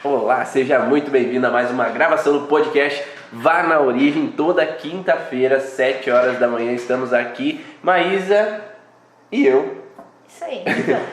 Olá, seja muito bem-vindo a mais uma gravação do podcast Vá na Origem. Toda quinta-feira, 7 horas da manhã, estamos aqui, Maísa e eu. Isso aí.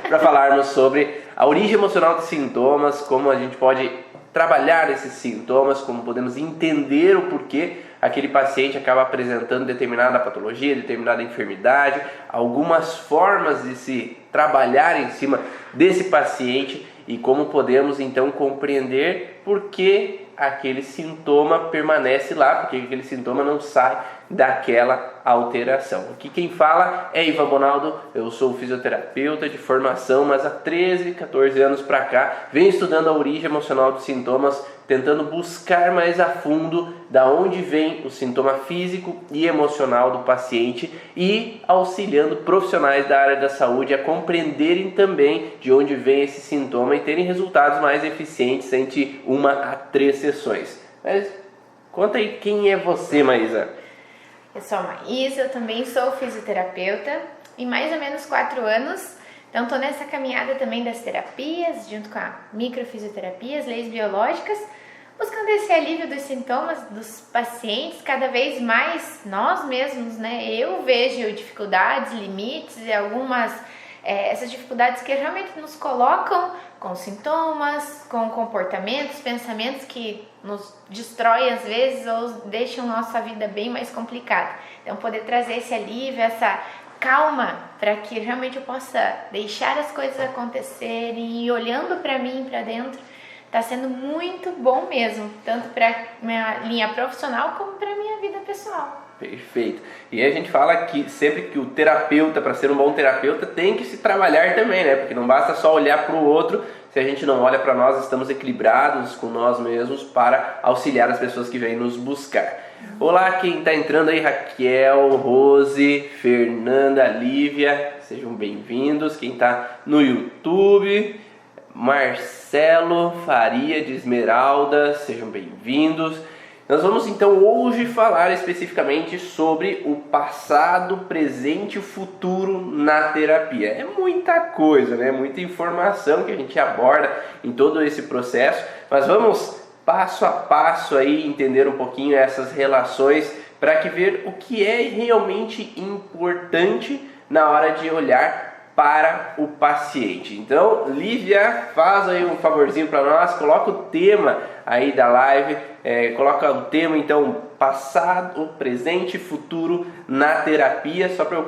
Para falarmos sobre a origem emocional dos sintomas, como a gente pode trabalhar esses sintomas, como podemos entender o porquê aquele paciente acaba apresentando determinada patologia, determinada enfermidade, algumas formas de se trabalhar em cima desse paciente e como podemos então compreender por que aquele sintoma permanece lá, porque aquele sintoma não sai daquela alteração. Aqui quem fala é Ivan Bonaldo, eu sou fisioterapeuta de formação, mas há 13, 14 anos para cá venho estudando a origem emocional dos sintomas, tentando buscar mais a fundo da onde vem o sintoma físico e emocional do paciente e auxiliando profissionais da área da saúde a compreenderem também de onde vem esse sintoma e terem resultados mais eficientes entre 1 a 3 sessões. Mas conta aí quem é você, Maísa. Eu sou a Maísa, eu também sou fisioterapeuta e mais ou menos 4 anos. Então estou nessa caminhada também das terapias, junto com a microfisioterapia, as leis biológicas, buscando esse alívio dos sintomas dos pacientes, cada vez mais nós mesmos, né? Eu vejo dificuldades, limites e algumas essas dificuldades que realmente nos colocam com sintomas, com comportamentos, pensamentos que nos destroem às vezes ou deixam nossa vida bem mais complicada. Então poder trazer esse alívio, essa calma, para que realmente eu possa deixar as coisas acontecerem e olhando para mim, para dentro, está sendo muito bom mesmo, tanto para minha linha profissional como para minha vida pessoal. Perfeito. E a gente fala que sempre que o terapeuta, para ser um bom terapeuta, tem que se trabalhar também, né? Porque não basta só olhar para o outro, se a gente não olha para nós, estamos equilibrados com nós mesmos para auxiliar as pessoas que vêm nos buscar. Olá, quem está entrando aí, Raquel, Rose, Fernanda, Lívia, sejam bem-vindos. Quem está no YouTube, Marcelo Faria de Esmeralda, sejam bem-vindos. Nós vamos então hoje falar especificamente sobre o passado, presente e futuro na terapia. É muita coisa, né? Muita informação que a gente aborda em todo esse processo, mas vamos passo a passo aí entender um pouquinho essas relações para que ver o que é realmente importante na hora de olhar para o paciente. Então, Lívia, faz aí um favorzinho para nós, coloca o tema aí da live, coloca o tema então passado, presente e futuro na terapia, só para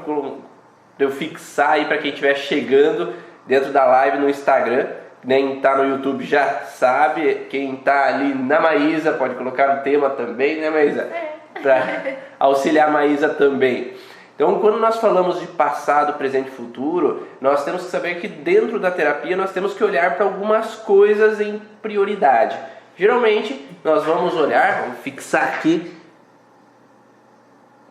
eu fixar aí para quem estiver chegando dentro da live no Instagram. Quem está no YouTube já sabe, quem está ali na Maísa pode colocar o tema também, né, Maísa? Para auxiliar a Maísa também. Então, quando nós falamos de passado, presente e futuro, nós temos que saber que dentro da terapia nós temos que olhar para algumas coisas em prioridade. Geralmente, nós vamos olhar, vamos fixar aqui,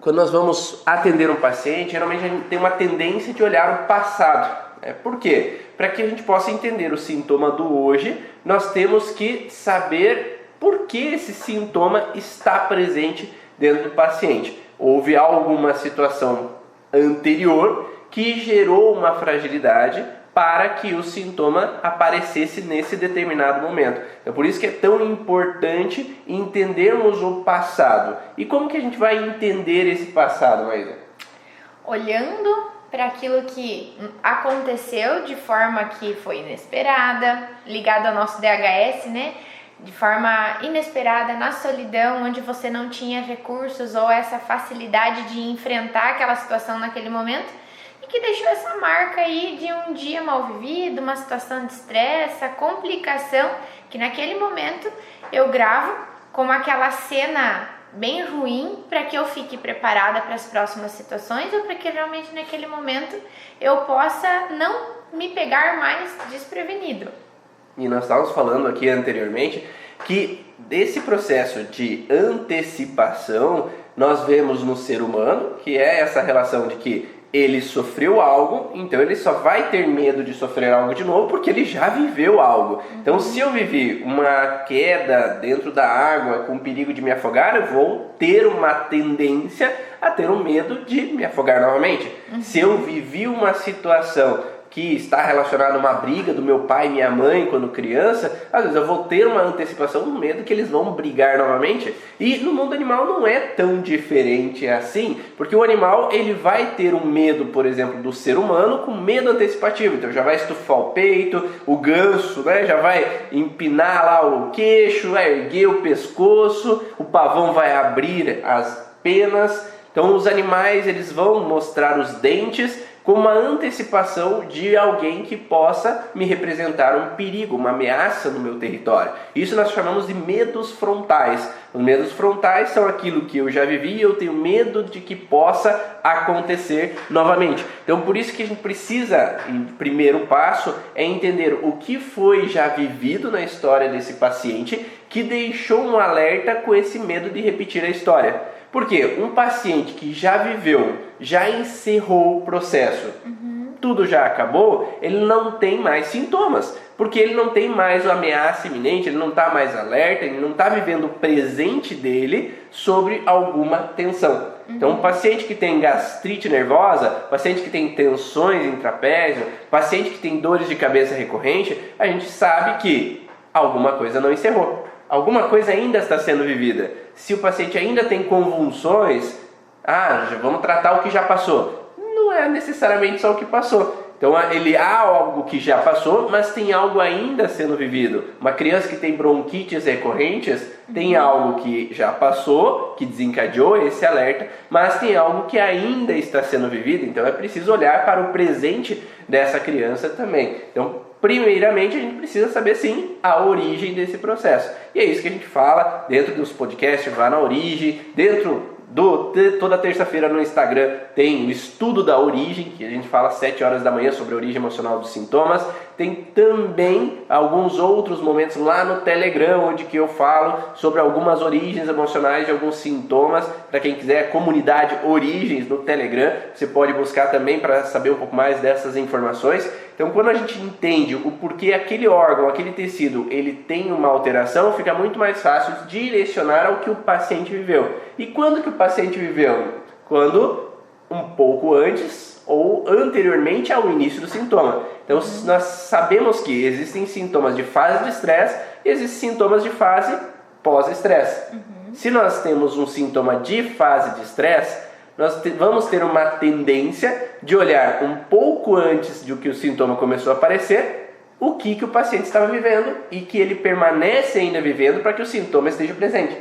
quando nós vamos atender um paciente, geralmente a gente tem uma tendência de olhar o passado. Por quê? Para que a gente possa entender o sintoma do hoje, nós temos que saber por que esse sintoma está presente dentro do paciente. Houve alguma situação anterior que gerou uma fragilidade para que o sintoma aparecesse nesse determinado momento. É por isso que é tão importante entendermos o passado. E como que a gente vai entender esse passado, Maísa? Olhando para aquilo que aconteceu de forma que foi inesperada, ligado ao nosso DHS, né? De forma inesperada, na solidão, onde você não tinha recursos ou essa facilidade de enfrentar aquela situação naquele momento e que deixou essa marca aí de um dia mal vivido, uma situação de estresse, a complicação que naquele momento eu gravo como aquela cena bem ruim para que eu fique preparada para as próximas situações ou para que realmente naquele momento eu possa não me pegar mais desprevenido. E nós estávamos falando aqui anteriormente que desse processo de antecipação nós vemos no ser humano, que é essa relação de que ele sofreu algo, então ele só vai ter medo de sofrer algo de novo porque ele já viveu algo. Então se eu vivi uma queda dentro da água com perigo de me afogar, eu vou ter uma tendência a ter um medo de me afogar novamente. Se eu vivi uma situação que está relacionado a uma briga do meu pai e minha mãe quando criança, às vezes eu vou ter uma antecipação no medo que eles vão brigar novamente. E no mundo animal não é tão diferente assim, porque o animal ele vai ter um medo, por exemplo, do ser humano com medo antecipativo. Então já vai estufar o peito, o ganso, né, já vai empinar lá o queixo, vai erguer o pescoço, o pavão vai abrir as penas. Então os animais eles vão mostrar os dentes como uma antecipação de alguém que possa me representar um perigo, uma ameaça no meu território. Isso nós chamamos de medos frontais. Os medos frontais são aquilo que eu já vivi e eu tenho medo de que possa acontecer novamente. Então por isso que a gente precisa, em primeiro passo, é entender o que foi já vivido na história desse paciente que deixou um alerta com esse medo de repetir a história. Porque um paciente que já viveu, já encerrou o processo, tudo já acabou, ele não tem mais sintomas. Porque ele não tem mais uma ameaça iminente, ele não está mais alerta, ele não está vivendo o presente dele sobre alguma tensão. Então, um paciente que tem gastrite nervosa, paciente que tem tensões em trapézio, paciente que tem dores de cabeça recorrente, a gente sabe que alguma coisa não encerrou. Alguma coisa ainda está sendo vivida. Se o paciente ainda tem convulsões, já vamos tratar o que já passou. Não é necessariamente só o que passou. Então ele há algo que já passou, mas tem algo ainda sendo vivido. Uma criança que tem bronquites recorrentes tem algo que já passou, que desencadeou esse alerta, mas tem algo que ainda está sendo vivido. Então é preciso olhar para o presente dessa criança também. Então, primeiramente, a gente precisa saber, sim, a origem desse processo. E é isso que a gente fala dentro dos podcasts, vá na origem, toda terça-feira no Instagram tem o estudo da origem, que a gente fala às 7 horas da manhã sobre a origem emocional dos sintomas. Tem também alguns outros momentos lá no Telegram, onde que eu falo sobre algumas origens emocionais de alguns sintomas. Para quem quiser, a comunidade Origens no Telegram, você pode buscar também para saber um pouco mais dessas informações. Então, quando a gente entende o porquê aquele órgão, aquele tecido, ele tem uma alteração, fica muito mais fácil direcionar ao que o paciente viveu. E quando que o paciente viveu? Quando um pouco antes ou anteriormente ao início do sintoma. Então, nós sabemos que existem sintomas de fase de estresse e existem sintomas de fase pós-estresse. Se nós temos um sintoma de fase de estresse, nós vamos ter uma tendência de olhar um pouco antes de que o sintoma começou a aparecer, o que o paciente estava vivendo e que ele permanece ainda vivendo para que o sintoma esteja presente.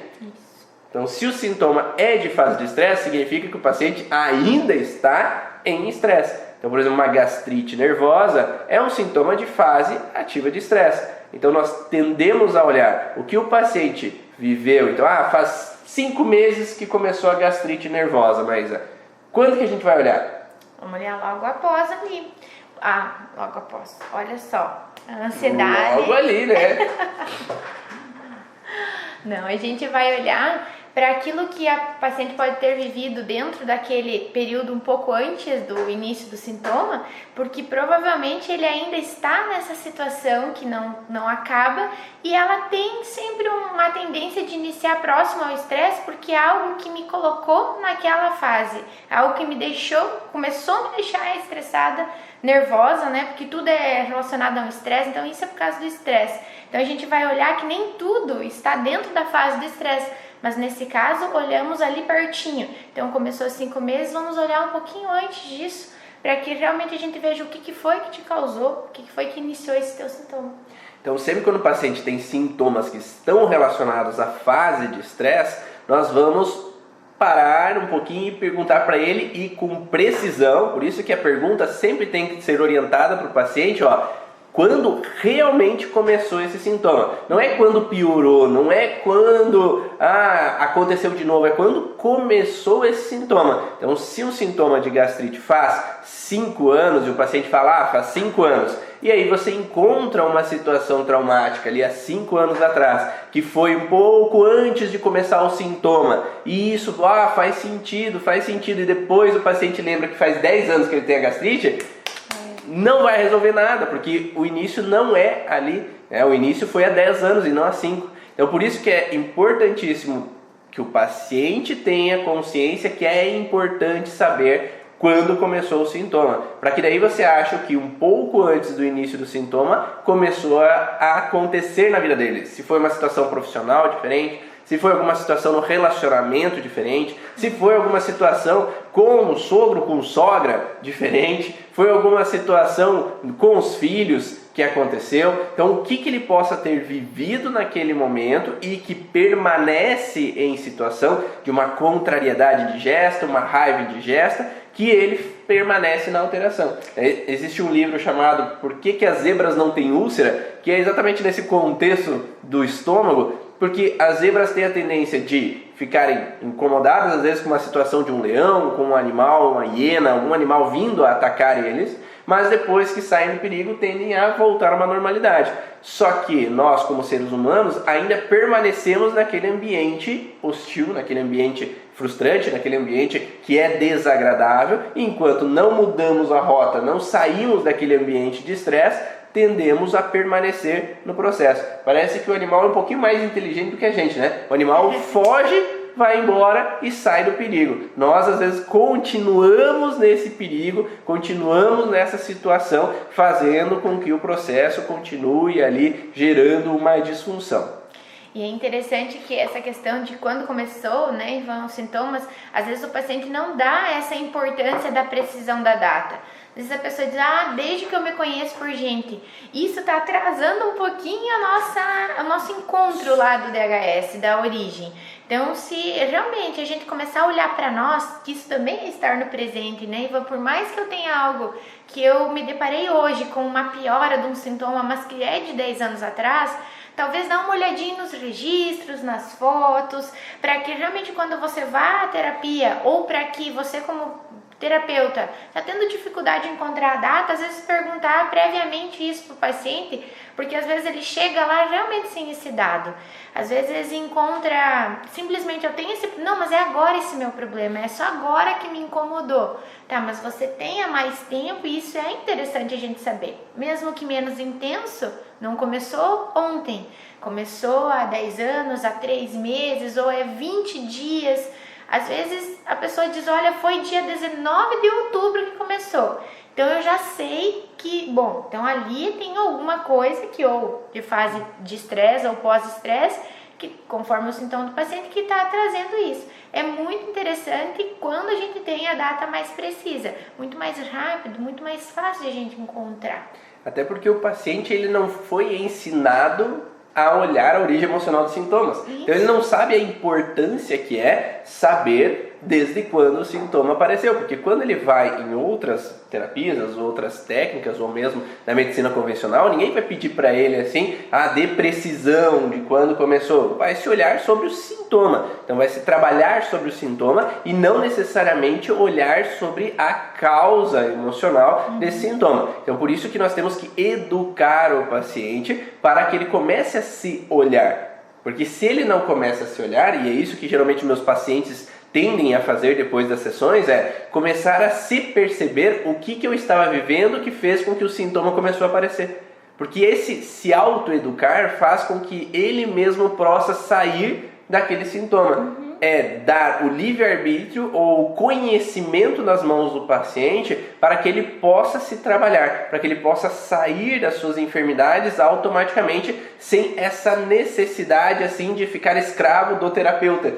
Então, se o sintoma é de fase de estresse, significa que o paciente ainda está em estresse. Então, por exemplo, uma gastrite nervosa é um sintoma de fase ativa de estresse. Então, nós tendemos a olhar o que o paciente viveu. Então, faz 5 meses que começou a gastrite nervosa, Maísa. Quando que a gente vai olhar? Vamos olhar logo após ali. Logo após. Olha só, a ansiedade. Logo ali, né? Não, a gente vai olhar para aquilo que a paciente pode ter vivido dentro daquele período um pouco antes do início do sintoma, porque provavelmente ele ainda está nessa situação que não acaba e ela tem sempre uma tendência de iniciar próximo ao estresse, porque é algo que me colocou naquela fase, algo que começou a me deixar estressada, nervosa, né? Porque tudo é relacionado ao estresse, então isso é por causa do estresse. Então a gente vai olhar que nem tudo está dentro da fase do estresse, mas nesse caso olhamos ali pertinho. Então começou 5 meses, vamos olhar um pouquinho antes disso, para que realmente a gente veja o que foi que te causou, o que foi que iniciou esse teu sintoma. Então sempre quando o paciente tem sintomas que estão relacionados à fase de estresse, nós vamos parar um pouquinho e perguntar para ele, e com precisão. Por isso que a pergunta sempre tem que ser orientada para o paciente, quando realmente começou esse sintoma. Não é quando piorou, não é quando aconteceu de novo, é quando começou esse sintoma. Então, se um sintoma de gastrite faz 5 anos, e o paciente fala, faz 5 anos, e aí você encontra uma situação traumática ali há 5 anos atrás, que foi um pouco antes de começar o sintoma, e isso faz sentido, e depois o paciente lembra que faz 10 anos que ele tem a gastrite, não vai resolver nada, porque o início não é ali, o início foi há 10 anos e não há 5. Então por isso que é importantíssimo que o paciente tenha consciência que é importante saber quando começou o sintoma, para que daí você ache que um pouco antes do início do sintoma começou a acontecer na vida dele. Se foi uma situação profissional diferente, se foi alguma situação no relacionamento diferente, se foi alguma situação com o sogro, com sogra diferente, foi alguma situação com os filhos que aconteceu. Então, o que ele possa ter vivido naquele momento e que permanece em situação de uma contrariedade digesta, uma raiva indigesta, que ele permanece na alteração. Existe um livro chamado Por que as zebras não têm úlcera, que é exatamente nesse contexto do estômago, porque as zebras têm a tendência de ficarem incomodadas, às vezes com uma situação de um leão, com um animal, uma hiena, algum animal vindo a atacar eles, mas depois que saem do perigo tendem a voltar a uma normalidade. Só que nós, como seres humanos, ainda permanecemos naquele ambiente hostil, naquele ambiente frustrante, naquele ambiente que é desagradável, e enquanto não mudamos a rota, não saímos daquele ambiente de estresse, tendemos a permanecer no processo. Parece que o animal é um pouquinho mais inteligente do que a gente, né? O animal foge, vai embora e sai do perigo. Nós, às vezes, continuamos nesse perigo, continuamos nessa situação, fazendo com que o processo continue ali, gerando uma disfunção. E é interessante que essa questão de quando começou, né, vão os sintomas, às vezes o paciente não dá essa importância da precisão da data. Às vezes a pessoa diz, desde que eu me conheço por gente. Isso está atrasando um pouquinho o nosso encontro lá do DHS, da origem. Então, se realmente a gente começar a olhar para nós, que isso também é estar no presente, né, Ivan? Por mais que eu tenha algo que eu me deparei hoje com uma piora de um sintoma, mas que é de 10 anos atrás, talvez dá uma olhadinha nos registros, nas fotos, para que realmente quando você vá à terapia, ou para que você como terapeuta está tendo dificuldade em encontrar a data, às vezes perguntar previamente isso para o paciente, porque às vezes ele chega lá realmente sem esse dado. Às vezes encontra, simplesmente eu tenho esse, não, mas é agora esse meu problema, é só agora que me incomodou. Tá, mas você tem há mais tempo e isso é interessante a gente saber. Mesmo que menos intenso, não começou ontem, começou há 10 anos, há 3 meses ou é 20 dias. Às vezes a pessoa diz, olha, foi dia 19 de outubro que começou. Então eu já sei que, bom, então ali tem alguma coisa que ou de fase de estresse ou pós-estresse, que conforme o sintoma do paciente, que está trazendo isso. É muito interessante quando a gente tem a data mais precisa, muito mais rápido, muito mais fácil de a gente encontrar. Até porque o paciente ele não foi ensinado a olhar a origem emocional dos sintomas. Isso. Então ele não sabe a importância que é saber desde quando o sintoma apareceu, porque quando ele vai em outras terapias, as outras técnicas, ou mesmo na medicina convencional, ninguém vai pedir para ele assim, dê precisão de quando começou. Vai se olhar sobre o sintoma, então vai se trabalhar sobre o sintoma e não necessariamente olhar sobre a causa emocional desse sintoma. Então por isso que nós temos que educar o paciente para que ele comece a se olhar, porque se ele não começa a se olhar, e é isso que geralmente meus pacientes tendem a fazer depois das sessões, é começar a se perceber o que eu estava vivendo que fez com que o sintoma começou a aparecer. Porque esse se autoeducar faz com que ele mesmo possa sair daquele sintoma. É dar o livre-arbítrio ou o conhecimento nas mãos do paciente para que ele possa se trabalhar, para que ele possa sair das suas enfermidades automaticamente, sem essa necessidade assim de ficar escravo do terapeuta.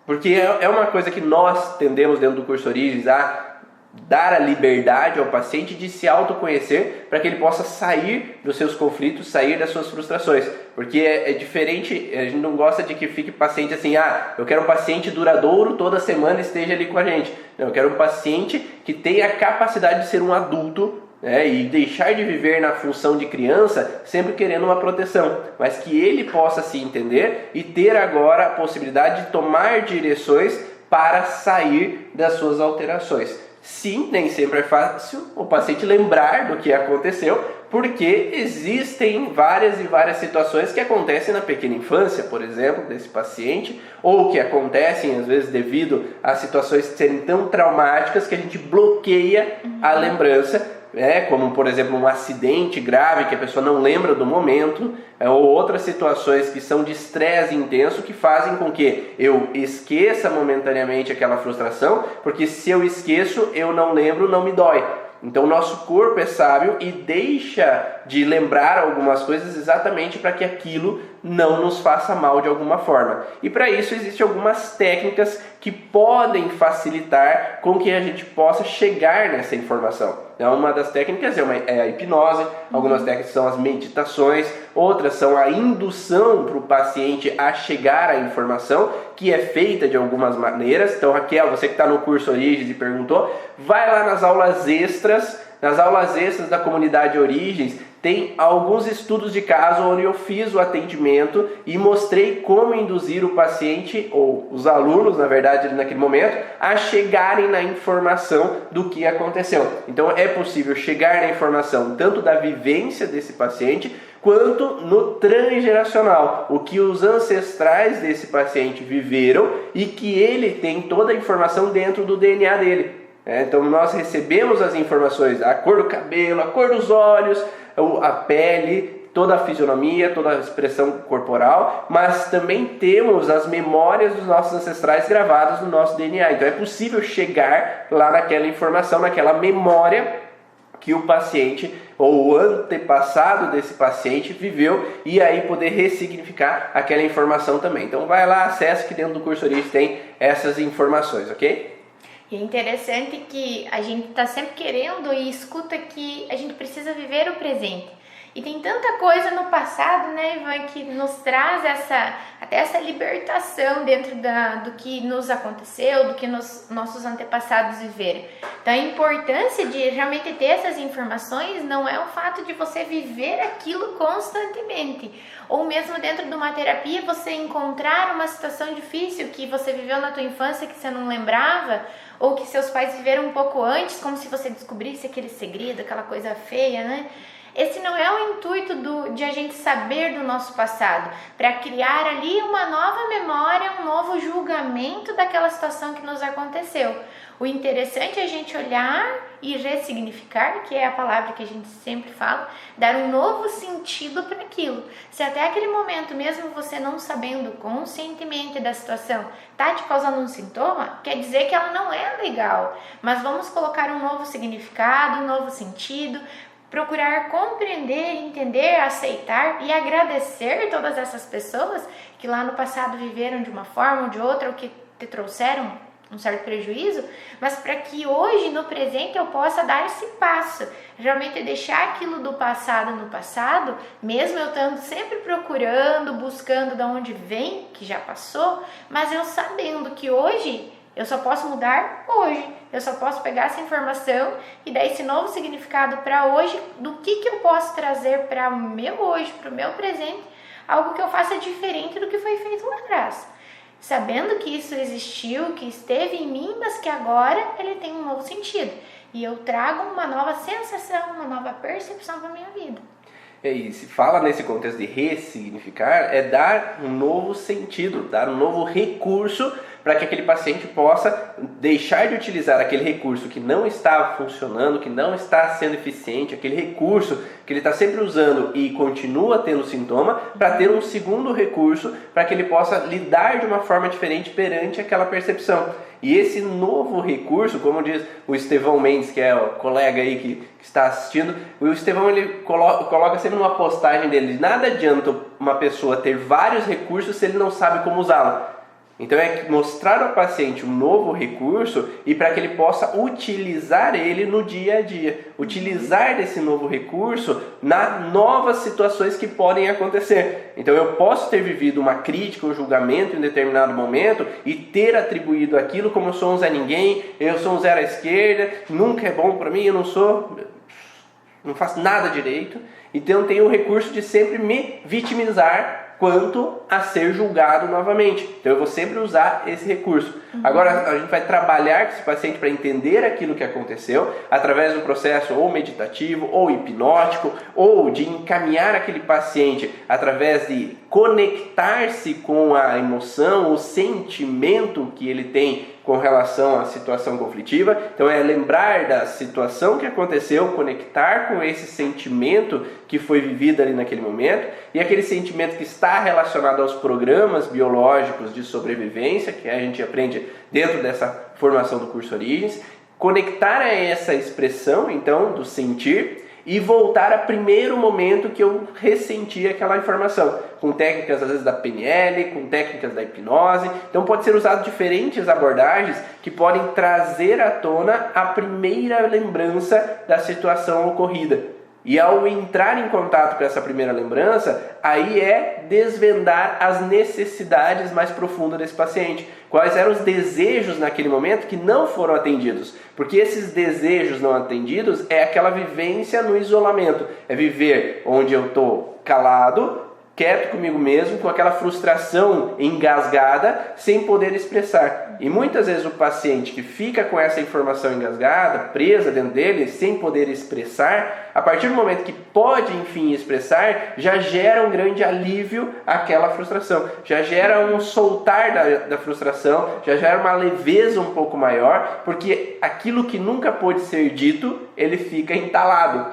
Porque é uma coisa que nós tendemos dentro do curso Origens a dar a liberdade ao paciente de se autoconhecer para que ele possa sair dos seus conflitos, sair das suas frustrações. Porque é diferente, a gente não gosta de que fique paciente assim, eu quero um paciente duradouro, toda semana esteja ali com a gente. Não, eu quero um paciente que tenha a capacidade de ser um adulto, e deixar de viver na função de criança sempre querendo uma proteção, mas que ele possa se entender e ter agora a possibilidade de tomar direções para sair das suas alterações. Sim, nem sempre é fácil o paciente lembrar do que aconteceu, porque existem várias e várias situações que acontecem na pequena infância, por exemplo, desse paciente, ou que acontecem às vezes devido a situações serem tão traumáticas que a gente bloqueia a lembrança. como por exemplo um acidente grave que a pessoa não lembra do momento, ou outras situações que são de estresse intenso que fazem com que eu esqueça momentaneamente aquela frustração, porque se eu esqueço, eu não lembro, não me dói. Então o nosso corpo é sábio e deixa de lembrar algumas coisas exatamente para que aquilo não nos faça mal de alguma forma. E para isso existem algumas técnicas que podem facilitar com que a gente possa chegar nessa informação. Então, uma das técnicas é a hipnose, algumas técnicas são as meditações, outras são a indução para o paciente a chegar à informação, que é feita de algumas maneiras. Então, Raquel, você que está no curso Origens e perguntou, vai lá nas aulas extras da comunidade Origens, tem alguns estudos de caso onde eu fiz o atendimento e mostrei como induzir o paciente, ou os alunos, na verdade, naquele momento, a chegarem na informação do que aconteceu. Então é possível chegar na informação tanto da vivência desse paciente, quanto no transgeracional, o que os ancestrais desse paciente viveram e que ele tem toda a informação dentro do DNA dele. Então nós recebemos as informações, a cor do cabelo, a cor dos olhos, a pele, toda a fisionomia, toda a expressão corporal, mas também temos as memórias dos nossos ancestrais gravadas no nosso DNA. Então é possível chegar lá naquela informação, naquela memória que o paciente ou o antepassado desse paciente viveu e aí poder ressignificar aquela informação também. Então vai lá, acesse que dentro do curso Origens tem essas informações, ok? E é interessante que a gente está sempre querendo e escuta que a gente precisa viver o presente. E tem tanta coisa no passado, né, Ivan, que nos traz até essa libertação dentro do que nos aconteceu, do que nossos antepassados viveram. Então a importância de realmente ter essas informações não é o fato de você viver aquilo constantemente. Ou mesmo dentro de uma terapia você encontrar uma situação difícil que você viveu na tua infância que você não lembrava, ou que seus pais viveram um pouco antes, como se você descobrisse aquele segredo, aquela coisa feia, né? Esse não é o intuito de a gente saber do nosso passado, para criar ali uma nova memória, um novo julgamento daquela situação que nos aconteceu. O interessante é a gente olhar e ressignificar, que é a palavra que a gente sempre fala, dar um novo sentido para aquilo. Se até aquele momento, mesmo você não sabendo conscientemente da situação, está te causando um sintoma, quer dizer que ela não é legal. Mas vamos colocar um novo significado, um novo sentido, procurar compreender, entender, aceitar e agradecer todas essas pessoas que lá no passado viveram de uma forma ou de outra, ou que te trouxeram um certo prejuízo, mas para que hoje, no presente, eu possa dar esse passo, realmente deixar aquilo do passado no passado, mesmo eu estando sempre procurando, buscando de onde vem, que já passou, mas eu sabendo que hoje eu só posso mudar hoje, eu só posso pegar essa informação e dar esse novo significado para hoje, do que eu posso trazer para o meu hoje, para o meu presente, algo que eu faça diferente do que foi feito lá atrás. Sabendo que isso existiu, que esteve em mim, mas que agora ele tem um novo sentido. E eu trago uma nova sensação, uma nova percepção para a minha vida. E se fala nesse contexto de ressignificar, é dar um novo sentido, dar um novo recurso para que aquele paciente possa deixar de utilizar aquele recurso que não está funcionando, que não está sendo eficiente, aquele recurso que ele está sempre usando e continua tendo sintoma, para ter um segundo recurso para que ele possa lidar de uma forma diferente perante aquela percepção. E esse novo recurso, como diz o Estevão Mendes, que é o colega aí que está assistindo, o Estevão ele coloca sempre numa postagem dele: nada adianta uma pessoa ter vários recursos se ele não sabe como usá-la. Então é mostrar ao paciente um novo recurso e para que ele possa utilizar ele no dia a dia. Utilizar desse novo recurso nas novas situações que podem acontecer. Então eu posso ter vivido uma crítica ou julgamento em determinado momento e ter atribuído aquilo como eu sou um Zé Ninguém, eu sou um zero à esquerda, nunca é bom para mim, eu não faço nada direito. Então eu tenho o recurso de sempre me vitimizar quanto a ser julgado novamente. Então eu vou sempre usar esse recurso. Agora a gente vai trabalhar com esse paciente para entender aquilo que aconteceu através de um processo ou meditativo, ou hipnótico, ou de encaminhar aquele paciente através de conectar-se com a emoção, o sentimento que ele tem com relação à situação conflitiva. Então é lembrar da situação que aconteceu, conectar com esse sentimento que foi vivido ali naquele momento, e aquele sentimento que está relacionado aos programas biológicos de sobrevivência, que a gente aprende dentro dessa formação do curso Origens, conectar a essa expressão, então, do sentir, e voltar ao primeiro momento que eu ressenti aquela informação, com técnicas às vezes da PNL, com técnicas da hipnose. Então pode ser usado diferentes abordagens que podem trazer à tona a primeira lembrança da situação ocorrida. E ao entrar em contato com essa primeira lembrança, aí é desvendar as necessidades mais profundas desse paciente. Quais eram os desejos naquele momento que não foram atendidos? Porque esses desejos não atendidos é aquela vivência no isolamento. É viver onde eu estou calado, quieto comigo mesmo, com aquela frustração engasgada, sem poder expressar. E muitas vezes o paciente que fica com essa informação engasgada, presa dentro dele, sem poder expressar, a partir do momento que pode, enfim, expressar, já gera um grande alívio àquela frustração. Já gera um soltar da frustração, já gera uma leveza um pouco maior, porque aquilo que nunca pôde ser dito, ele fica entalado.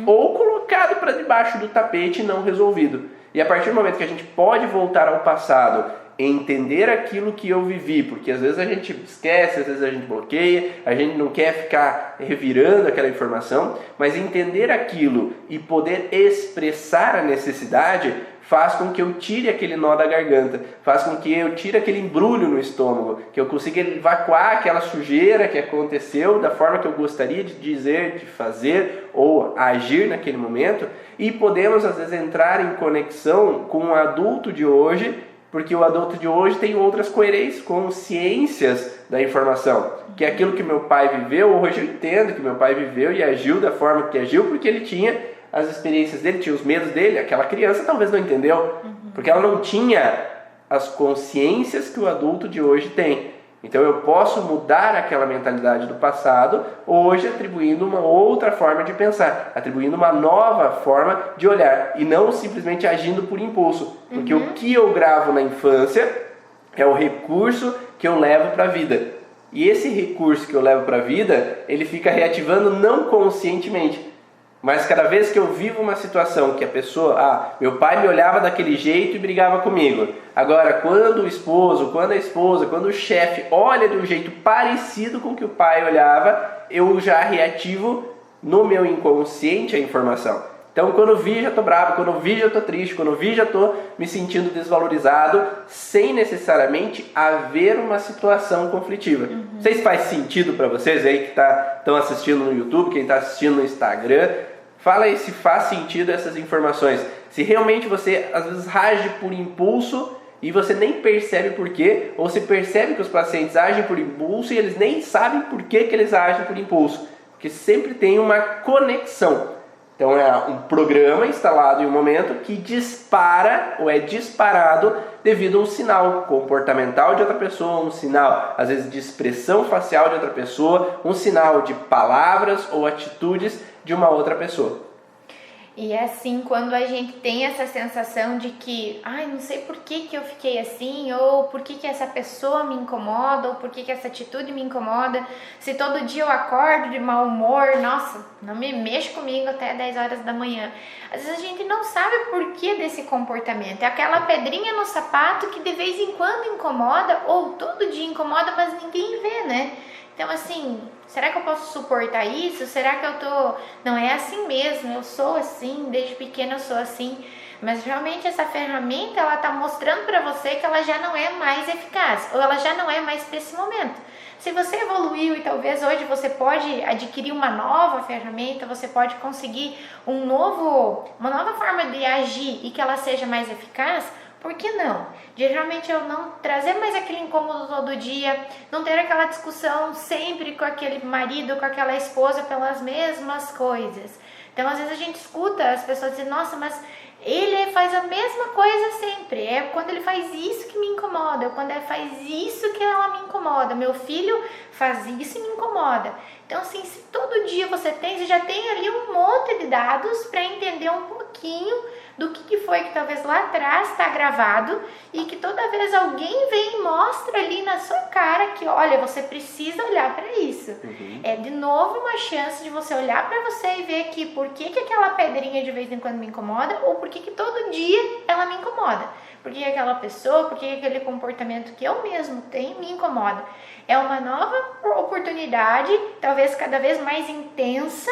Ou colocado para debaixo do tapete não resolvido. E a partir do momento que a gente pode voltar ao passado, entender aquilo que eu vivi, porque às vezes a gente esquece, às vezes a gente bloqueia, a gente não quer ficar revirando aquela informação, mas entender aquilo e poder expressar a necessidade faz com que eu tire aquele nó da garganta, faz com que eu tire aquele embrulho no estômago, que eu consiga evacuar aquela sujeira que aconteceu da forma que eu gostaria de dizer, de fazer ou agir naquele momento, e podemos às vezes entrar em conexão com o adulto de hoje, porque o adulto de hoje tem outras consciências da informação, que é aquilo que meu pai viveu. Hoje eu entendo que meu pai viveu e agiu da forma que agiu, porque ele tinha as experiências dele, tinha os medos dele. Aquela criança talvez não entendeu, porque ela não tinha as consciências que o adulto de hoje tem. Então eu posso mudar aquela mentalidade do passado hoje, atribuindo uma outra forma de pensar, atribuindo uma nova forma de olhar, e não simplesmente agindo por impulso, porque o que eu gravo na infância é o recurso que eu levo para a vida. E esse recurso que eu levo para a vida, ele fica reativando não conscientemente. Mas cada vez que eu vivo uma situação que a pessoa, meu pai me olhava daquele jeito e brigava comigo. Agora, quando o esposo, quando a esposa, quando o chefe olha de um jeito parecido com o que o pai olhava, eu já reativo no meu inconsciente a informação. Então, quando eu vi, já estou bravo, quando eu vi, já estou triste, quando eu vi, já estou me sentindo desvalorizado, sem necessariamente haver uma situação conflitiva. Não sei se faz sentido para vocês aí que estão assistindo no YouTube, quem está assistindo no Instagram. Fala aí se faz sentido essas informações. Se realmente você, às vezes, age por impulso e você nem percebe por quê, ou se percebe que os pacientes agem por impulso e eles nem sabem por que eles agem por impulso. Porque sempre tem uma conexão. Então é um programa instalado em um momento que dispara ou é disparado devido a um sinal comportamental de outra pessoa, um sinal às vezes de expressão facial de outra pessoa, um sinal de palavras ou atitudes de uma outra pessoa. E é assim, quando a gente tem essa sensação de que, não sei por que eu fiquei assim, ou por que essa pessoa me incomoda, ou por que essa atitude me incomoda, se todo dia eu acordo de mau humor, nossa, não me mexe comigo até 10 horas da manhã. Às vezes a gente não sabe o porquê desse comportamento, é aquela pedrinha no sapato que de vez em quando incomoda, ou todo dia incomoda, mas ninguém vê, né? Então assim, será que eu posso suportar isso? Será que não é assim mesmo, eu sou assim, desde pequena eu sou assim. Mas realmente essa ferramenta, ela está mostrando para você que ela já não é mais eficaz, ou ela já não é mais para esse momento. Se você evoluiu e talvez hoje você pode adquirir uma nova ferramenta, você pode conseguir uma nova forma de agir e que ela seja mais eficaz, por que não? De realmente eu não trazer mais aquele incômodo todo dia, não ter aquela discussão sempre com aquele marido, com aquela esposa pelas mesmas coisas. Então às vezes a gente escuta as pessoas dizendo, nossa, mas ele faz a mesma coisa sempre, é quando ele faz isso que me incomoda, quando ele faz isso que ela me incomoda, meu filho faz isso e me incomoda. Então, assim, se todo dia você já tem ali um monte de dados para entender um pouquinho do que foi que talvez lá atrás está gravado e que toda vez alguém vem e mostra ali na sua cara que, olha, você precisa olhar para isso. É de novo uma chance de você olhar para você e ver que por que aquela pedrinha de vez em quando me incomoda ou por que todo dia ela me incomoda. Por que aquela pessoa, por que aquele comportamento que eu mesmo tenho me incomoda. É uma nova oportunidade, talvez cada vez mais intensa,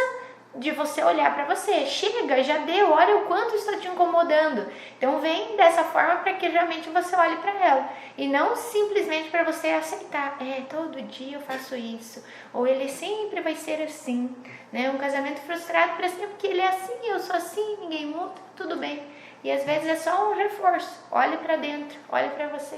de você olhar para você. Chega, já deu, olha o quanto está te incomodando. Então vem dessa forma para que realmente você olhe para ela. E não simplesmente para você aceitar. Todo dia eu faço isso. Ou ele sempre vai ser assim. Né? Um casamento frustrado para sempre porque ele é assim, eu sou assim, ninguém muda, tudo bem. E às vezes é só um reforço. Olhe para dentro, olhe para você.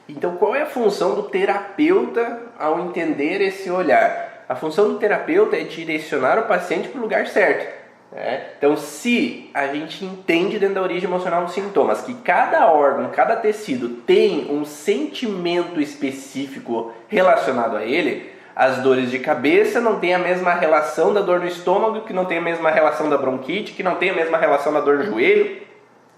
Então qual é a função do terapeuta ao entender esse olhar? A função do terapeuta é direcionar o paciente para o lugar certo. Né? Então, se a gente entende dentro da origem emocional dos sintomas que cada órgão, cada tecido tem um sentimento específico relacionado a ele, as dores de cabeça não têm a mesma relação da dor no estômago, que não tem a mesma relação da bronquite, que não tem a mesma relação da dor no joelho,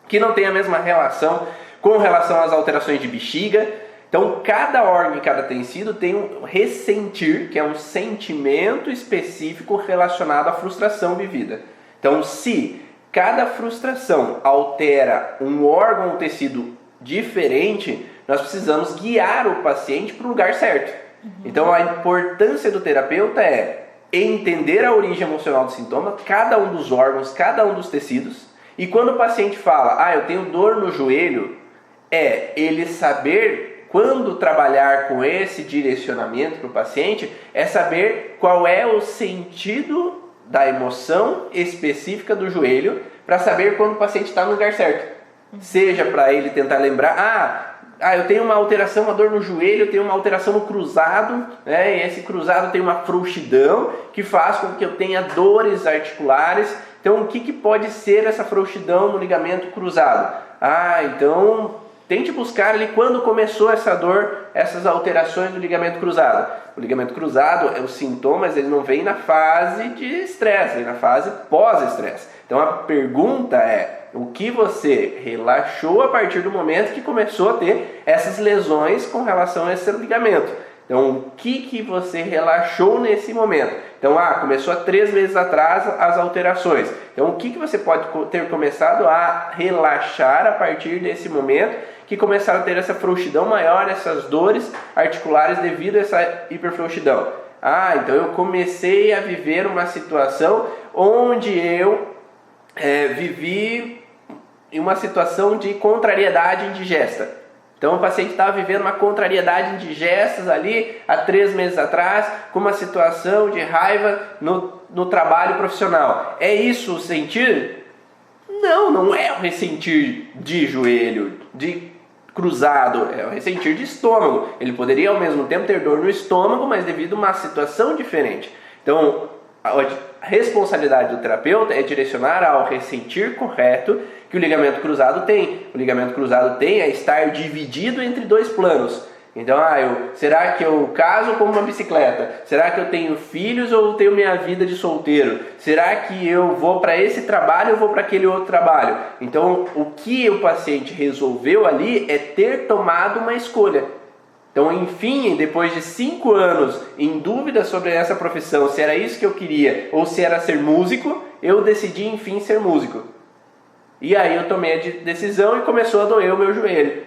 que não tem a mesma relação com relação às alterações de bexiga. Então, cada órgão e cada tecido tem um ressentir, que é um sentimento específico relacionado à frustração vivida. Então, se cada frustração altera um órgão ou tecido diferente, nós precisamos guiar o paciente para o lugar certo. Então, a importância do terapeuta é entender a origem emocional do sintoma, cada um dos órgãos, cada um dos tecidos. E quando o paciente fala, eu tenho dor no joelho, ele saber quando trabalhar com esse direcionamento para o paciente, é saber qual é o sentido da emoção específica do joelho, para saber quando o paciente está no lugar certo. Seja para ele tentar lembrar, eu tenho uma alteração, uma dor no joelho, eu tenho uma alteração no cruzado, né? E esse cruzado tem uma frouxidão que faz com que eu tenha dores articulares. Então, o que pode ser essa frouxidão no ligamento cruzado? Então tente buscar ali quando começou essa dor, essas alterações do ligamento cruzado. O ligamento cruzado, os sintomas, ele não vem na fase de estresse, vem na fase pós-estresse. Então a pergunta é, o que você relaxou a partir do momento que começou a ter essas lesões com relação a esse ligamento? Então, o que você relaxou nesse momento? Então, começou há 3 meses atrás as alterações. Então, o que você pode ter começado a relaxar a partir desse momento que começaram a ter essa frouxidão maior, essas dores articulares devido a essa hiperfrouxidão? Então eu comecei a viver uma situação onde eu vivi em uma situação de contrariedade indigesta. Então o paciente estava vivendo uma contrariedade indigestas ali há 3 meses atrás, com uma situação de raiva no trabalho profissional. É isso o sentir? Não é o ressentir de joelho, de cruzado, é o ressentir de estômago. Ele poderia ao mesmo tempo ter dor no estômago, mas devido a uma situação diferente. Então a responsabilidade do terapeuta é direcionar ao ressentir correto que o ligamento cruzado tem. O ligamento cruzado tem a estar dividido entre 2 planos. Então, será que eu caso com uma bicicleta? Será que eu tenho filhos ou tenho minha vida de solteiro? Será que eu vou para esse trabalho ou vou para aquele outro trabalho? Então, o que o paciente resolveu ali é ter tomado uma escolha. Então, enfim, depois de 5 anos em dúvida sobre essa profissão, se era isso que eu queria ou se era ser músico, eu decidi, enfim, ser músico. E aí eu tomei a decisão e começou a doer o meu joelho.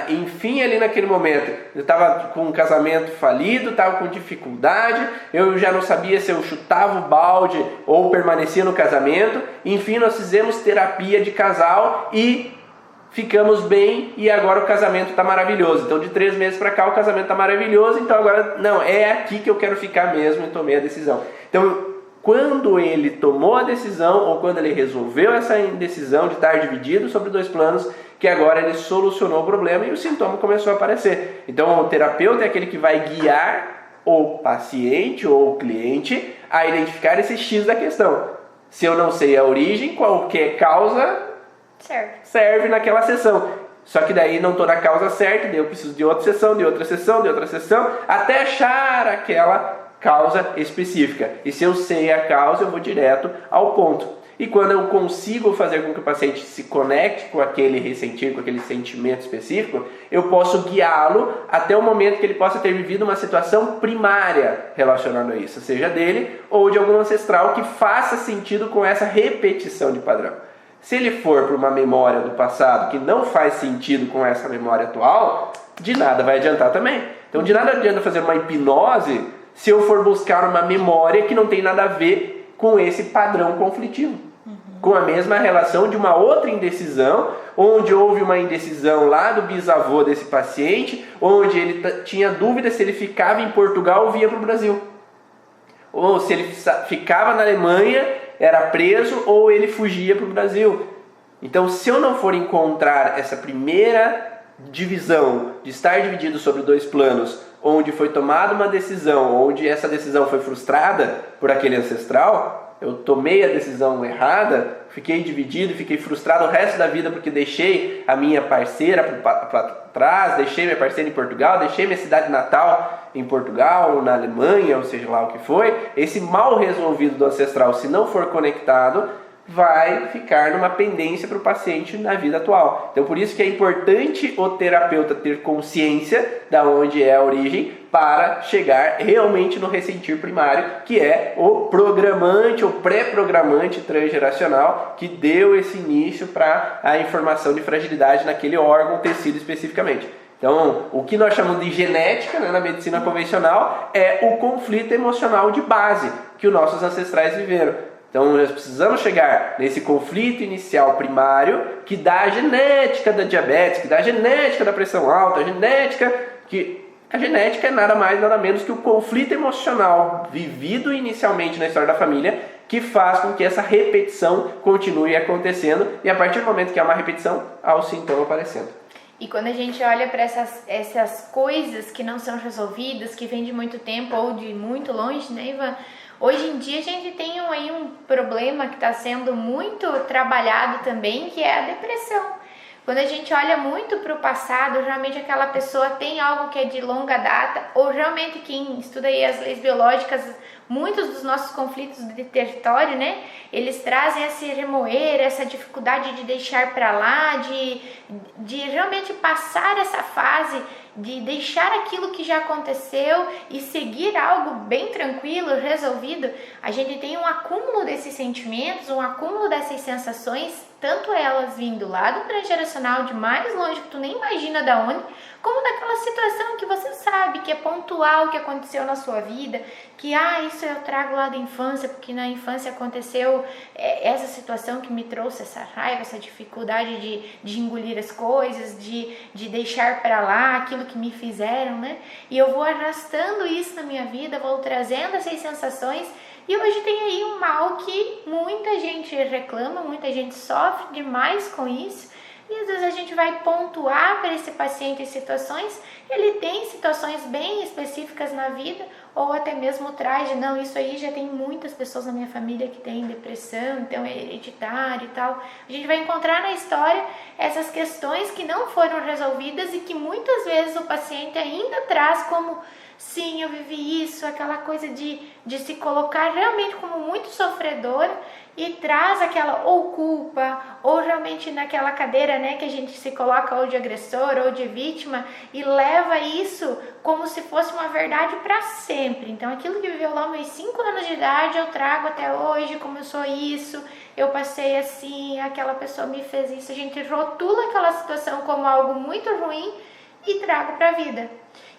Enfim, ali naquele momento, eu estava com um casamento falido, estava com dificuldade, eu já não sabia se eu chutava o balde ou permanecia no casamento. Enfim, nós fizemos terapia de casal e ficamos bem, e agora o casamento está maravilhoso. Então de 3 meses para cá o casamento está maravilhoso, então agora não, é aqui que eu quero ficar mesmo, e tomei a decisão. Então quando ele tomou a decisão, ou quando ele resolveu essa indecisão de estar dividido sobre 2 planos, que agora ele solucionou o problema e o sintoma começou a aparecer. Então o terapeuta é aquele que vai guiar o paciente ou o cliente a identificar esse X da questão. Se eu não sei a origem, qualquer causa serve naquela sessão. Só que daí não estou na causa certa, daí eu preciso de outra sessão, de outra sessão, de outra sessão, até achar aquela causa específica. E se eu sei a causa, eu vou direto ao ponto. E quando eu consigo fazer com que o paciente se conecte com aquele ressentir, com aquele sentimento específico, eu posso guiá-lo até o momento que ele possa ter vivido uma situação primária relacionada a isso, seja dele ou de algum ancestral que faça sentido com essa repetição de padrão. Se ele for para uma memória do passado que não faz sentido com essa memória atual, de nada vai adiantar também. Então de nada adianta fazer uma hipnose se eu for buscar uma memória que não tem nada a ver com esse padrão conflitivo. Com a mesma relação de uma outra indecisão, onde houve uma indecisão lá do bisavô desse paciente, onde ele tinha dúvida se ele ficava em Portugal ou vinha para o Brasil. Ou se ele ficava na Alemanha, era preso, ou ele fugia para o Brasil. Então, se eu não for encontrar essa primeira divisão, de estar dividido sobre dois planos, onde foi tomada uma decisão, onde essa decisão foi frustrada por aquele ancestral, eu tomei a decisão errada, fiquei dividido, fiquei frustrado o resto da vida porque deixei a minha parceira para trás, deixei minha parceira em Portugal, deixei minha cidade natal em Portugal ou na Alemanha, ou seja lá o que foi. Esse mal resolvido do ancestral, se não for conectado, vai ficar numa pendência para o paciente na vida atual. Então por isso que é importante o terapeuta ter consciência da onde é a origem para chegar realmente no ressentir primário, que é o programante, o pré-programante transgeracional que deu esse início para a informação de fragilidade naquele órgão, tecido especificamente. Então, o que nós chamamos de genética, né, na medicina convencional é o conflito emocional de base que os nossos ancestrais viveram. Então nós precisamos chegar nesse conflito inicial primário que dá a genética da diabetes, que dá a genética da pressão alta, a genética é nada mais nada menos que o conflito emocional vivido inicialmente na história da família que faz com que essa repetição continue acontecendo e a partir do momento que há uma repetição, há o sintoma aparecendo. E quando a gente olha para essas coisas que não são resolvidas, que vêm de muito tempo ou de muito longe, né, Ivan? Hoje em dia a gente tem aí um problema que está sendo muito trabalhado também, que é a depressão. Quando a gente olha muito para o passado, geralmente aquela pessoa tem algo que é de longa data, ou realmente quem estuda aí as leis biológicas, muitos dos nossos conflitos de território, né, eles trazem esse remoer, essa dificuldade de deixar para lá, de realmente passar essa fase, de deixar aquilo que já aconteceu e seguir algo bem tranquilo, resolvido. A gente tem um acúmulo desses sentimentos, um acúmulo dessas sensações, tanto elas vindo lá do transgeracional, de mais longe que tu nem imagina da onde, como daquela situação que você sabe que é pontual, que aconteceu na sua vida, que isso eu trago lá da infância, porque na infância aconteceu essa situação que me trouxe essa raiva, essa dificuldade de engolir as coisas, de deixar para lá aquilo que me fizeram, né? E eu vou arrastando isso na minha vida, vou trazendo essas sensações. E hoje tem aí um mal que muita gente reclama, muita gente sofre demais com isso. E às vezes a gente vai pontuar para esse paciente situações, ele tem situações bem específicas na vida, ou até mesmo traz não, isso aí já tem muitas pessoas na minha família que têm depressão, então é hereditário e tal. A gente vai encontrar na história essas questões que não foram resolvidas e que muitas vezes o paciente ainda traz como... Sim, eu vivi isso, aquela coisa de se colocar realmente como muito sofredor e traz aquela ou culpa, ou realmente naquela cadeira, né, que a gente se coloca ou de agressor ou de vítima e leva isso como se fosse uma verdade para sempre. Então aquilo que viveu lá meus 5 anos de idade eu trago até hoje, como eu sou isso, eu passei assim, aquela pessoa me fez isso. A gente rotula aquela situação como algo muito ruim e trago para a vida.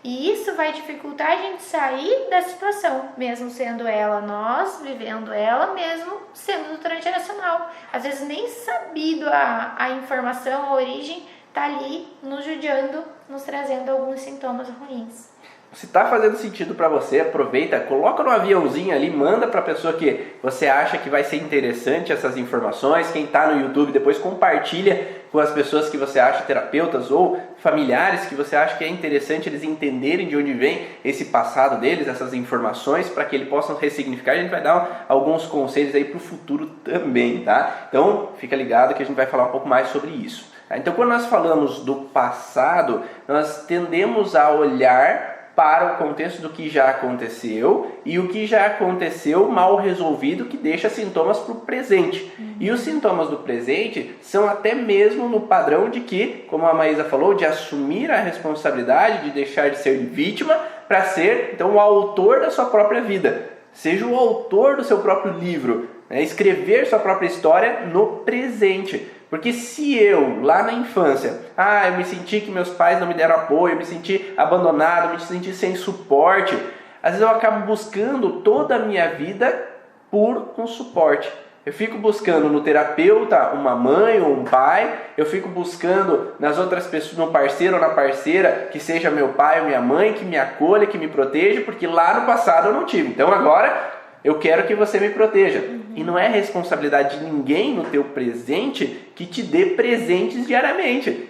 E isso vai dificultar a gente sair da situação, mesmo sendo ela nós, vivendo ela, mesmo sendo do transgeracional. Às vezes nem sabido a informação, a origem, tá ali nos judiando, nos trazendo alguns sintomas ruins. Se está fazendo sentido para você, aproveita, coloca no aviãozinho ali, manda para a pessoa que você acha que vai ser interessante essas informações. Quem está no YouTube, depois compartilha com as pessoas que você acha, terapeutas ou familiares, que você acha que é interessante eles entenderem de onde vem esse passado deles, essas informações, para que eles possam ressignificar. A gente vai dar alguns conselhos aí para o futuro também, tá? Então, fica ligado que a gente vai falar um pouco mais sobre isso. Então, quando nós falamos do passado, nós tendemos a olhar para o contexto do que já aconteceu e o que já aconteceu mal resolvido que deixa sintomas para o presente. E os sintomas do presente são até mesmo no padrão de que, como a Maísa falou, de assumir a responsabilidade, de deixar de ser vítima para ser, então, o autor da sua própria vida. Seja o autor do seu próprio livro, né? Escrever sua própria história no presente. Porque se eu, lá na infância, eu me senti que meus pais não me deram apoio, eu me senti abandonado, eu me senti sem suporte, às vezes eu acabo buscando toda a minha vida por um suporte. Eu fico buscando no terapeuta uma mãe ou um pai, eu fico buscando nas outras pessoas, no parceiro ou na parceira, que seja meu pai ou minha mãe, que me acolha, que me proteja, porque lá no passado eu não tive. Então agora eu quero que você me proteja. E não é responsabilidade de ninguém no teu presente que te dê presentes diariamente.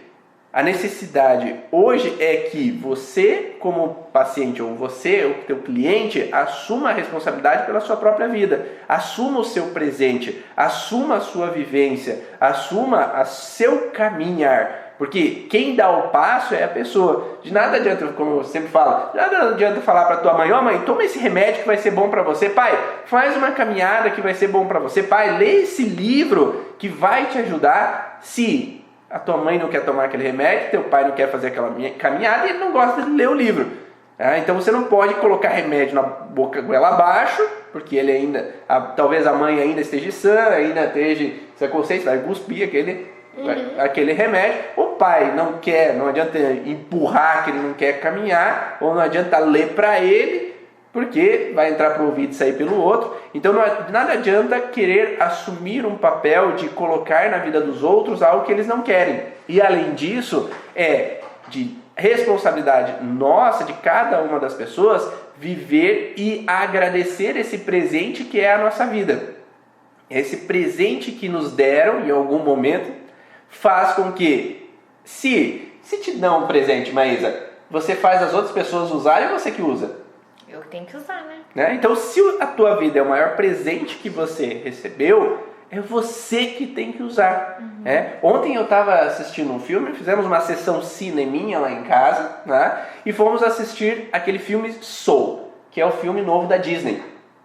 A necessidade hoje é que você, como paciente, ou você, o teu cliente, assuma a responsabilidade pela sua própria vida. Assuma o seu presente, assuma a sua vivência, assuma o seu caminhar. Porque quem dá o passo é a pessoa. De nada adianta, como eu sempre falo, de nada adianta falar para tua mãe, mãe, toma esse remédio que vai ser bom para você. Pai, faz uma caminhada que vai ser bom para você. Pai, lê esse livro que vai te ajudar. Se a tua mãe não quer tomar aquele remédio, teu pai não quer fazer aquela caminhada e ele não gosta de ler o livro. Então você não pode colocar remédio na boca goela abaixo, porque ele ainda, talvez a mãe ainda esteja sã, ainda esteja essa consciência, vai cuspir aquele remédio. O pai não quer, não adianta empurrar que ele não quer caminhar, ou não adianta ler para ele, porque vai entrar para o ouvido e sair pelo outro. Então nada adianta querer assumir um papel de colocar na vida dos outros algo que eles não querem. E além disso, é de responsabilidade nossa, de cada uma das pessoas, viver e agradecer esse presente que é a nossa vida. Esse presente que nos deram em algum momento faz com que, se te dão um presente, Maísa, você faz as outras pessoas usarem ou você que usa? Eu tenho que usar, né? Então, se a tua vida é o maior presente que você recebeu, é você que tem que usar. Ontem eu estava assistindo um filme, fizemos uma sessão cineminha lá em casa, né? E fomos assistir aquele filme Soul, que é o filme novo da Disney.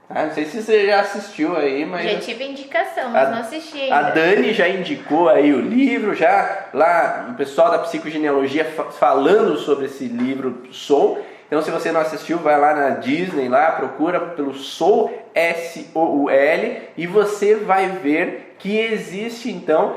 Não sei se você já assistiu aí, mas... Já tive indicação, mas não assisti ainda. A Dani já indicou aí o livro, já lá o pessoal da psicogenealogia falando sobre esse livro Soul. Então, se você não assistiu, vai lá na Disney, lá, procura pelo Soul, S-O-U-L, e você vai ver que existe, então,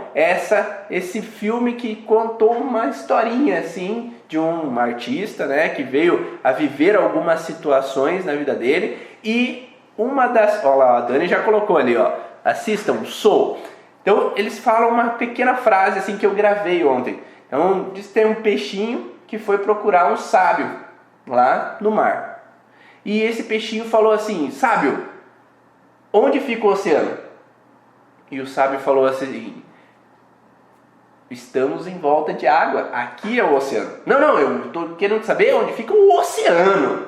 esse filme que contou uma historinha, assim, de um artista, né, que veio a viver algumas situações na vida dele, e uma das... Olha lá, a Dani já colocou ali, ó, assistam, Soul. Então, eles falam uma pequena frase, assim, que eu gravei ontem. Então, diz que tem um peixinho que foi procurar um sábio lá no mar. E esse peixinho falou assim: sábio, onde fica o oceano? E o sábio falou assim: estamos em volta de água, aqui é o oceano. Não, eu estou querendo saber onde fica o oceano.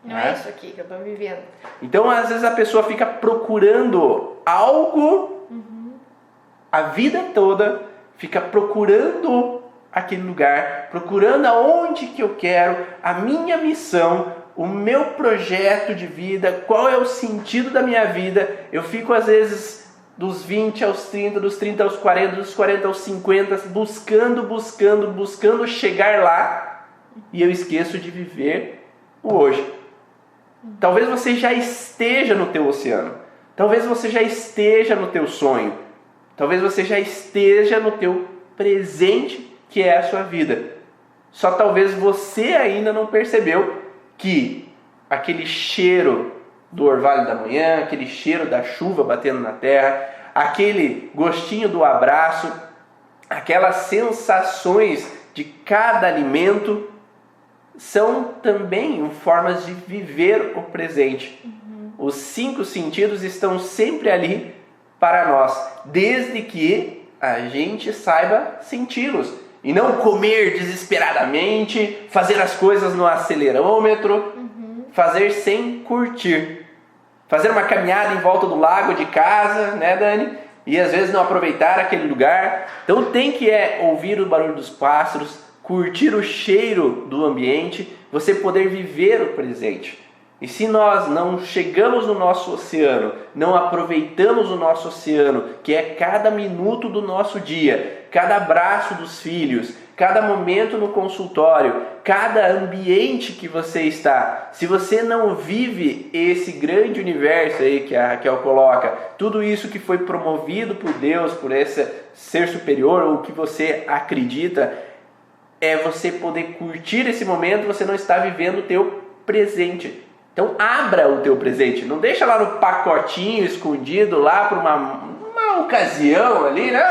Não é isso aqui que eu estou vivendo. Então, às vezes a pessoa fica procurando algo, a vida toda fica procurando aquele lugar, procurando aonde que eu quero, a minha missão, o meu projeto de vida, qual é o sentido da minha vida. Eu fico às vezes dos 20 aos 30, dos 30 aos 40, dos 40 aos 50, buscando chegar lá, e eu esqueço de viver o hoje. Talvez você já esteja no teu oceano, talvez você já esteja no teu sonho, talvez você já esteja no teu presente, que é a sua vida. Só talvez você ainda não percebeu que aquele cheiro do orvalho da manhã, aquele cheiro da chuva batendo na terra, aquele gostinho do abraço, aquelas sensações de cada alimento são também formas de viver o presente. Os 5 sentidos estão sempre ali para nós, desde que a gente saiba senti-los. E não comer desesperadamente, fazer as coisas no acelerômetro, fazer sem curtir. Fazer uma caminhada em volta do lago de casa, né, Dani? E às vezes não aproveitar aquele lugar. Então tem que ouvir o barulho dos pássaros, curtir o cheiro do ambiente, você poder viver o presente. E se nós não chegamos no nosso oceano, não aproveitamos o nosso oceano, que é cada minuto do nosso dia, cada abraço dos filhos, cada momento no consultório, cada ambiente que você está, se você não vive esse grande universo aí que a Raquel coloca, tudo isso que foi promovido por Deus, por esse ser superior, ou que você acredita, é você poder curtir esse momento, você não está vivendo o teu presente. Então abra o teu presente, não deixa lá no pacotinho escondido lá para uma ocasião ali, né?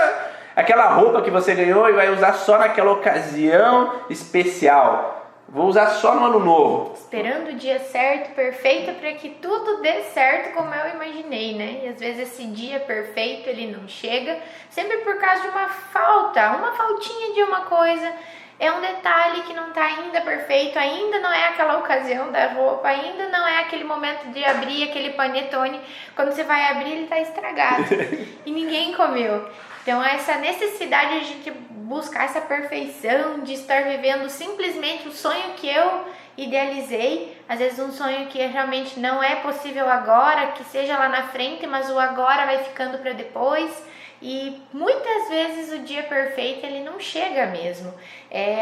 Aquela roupa que você ganhou e vai usar só naquela ocasião especial. Vou usar só no ano novo. Esperando o dia certo, perfeito, para que tudo dê certo como eu imaginei, né? E às vezes esse dia perfeito ele não chega, sempre por causa de uma faltinha de uma coisa. É um detalhe que não está ainda perfeito, ainda não é aquela ocasião da roupa, ainda não é aquele momento de abrir aquele panetone. Quando você vai abrir, ele está estragado e ninguém comeu. Então, essa necessidade de a gente buscar essa perfeição, de estar vivendo simplesmente o sonho que eu idealizei, às vezes um sonho que realmente não é possível agora, que seja lá na frente, mas o agora vai ficando para depois. E muitas vezes o dia perfeito ele não chega mesmo.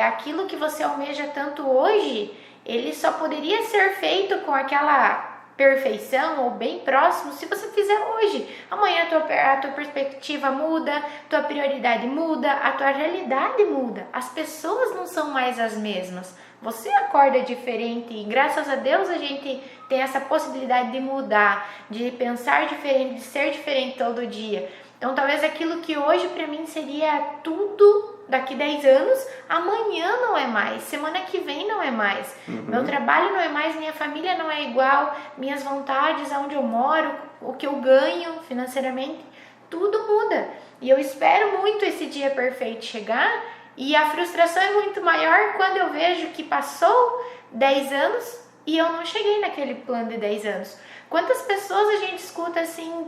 Aquilo que você almeja tanto hoje, ele só poderia ser feito com aquela perfeição ou bem próximo se você fizer hoje. Amanhã a tua perspectiva muda, tua prioridade muda, a tua realidade muda. As pessoas não são mais as mesmas. Você acorda diferente e graças a Deus a gente tem essa possibilidade de mudar, de pensar diferente, de ser diferente todo dia. Então talvez aquilo que hoje para mim seria tudo daqui 10 anos, amanhã não é mais, semana que vem não é mais. Meu trabalho não é mais, minha família não é igual, minhas vontades, aonde eu moro, o que eu ganho financeiramente, tudo muda. E eu espero muito esse dia perfeito chegar e a frustração é muito maior quando eu vejo que passou 10 anos e eu não cheguei naquele plano de 10 anos. Quantas pessoas a gente escuta assim,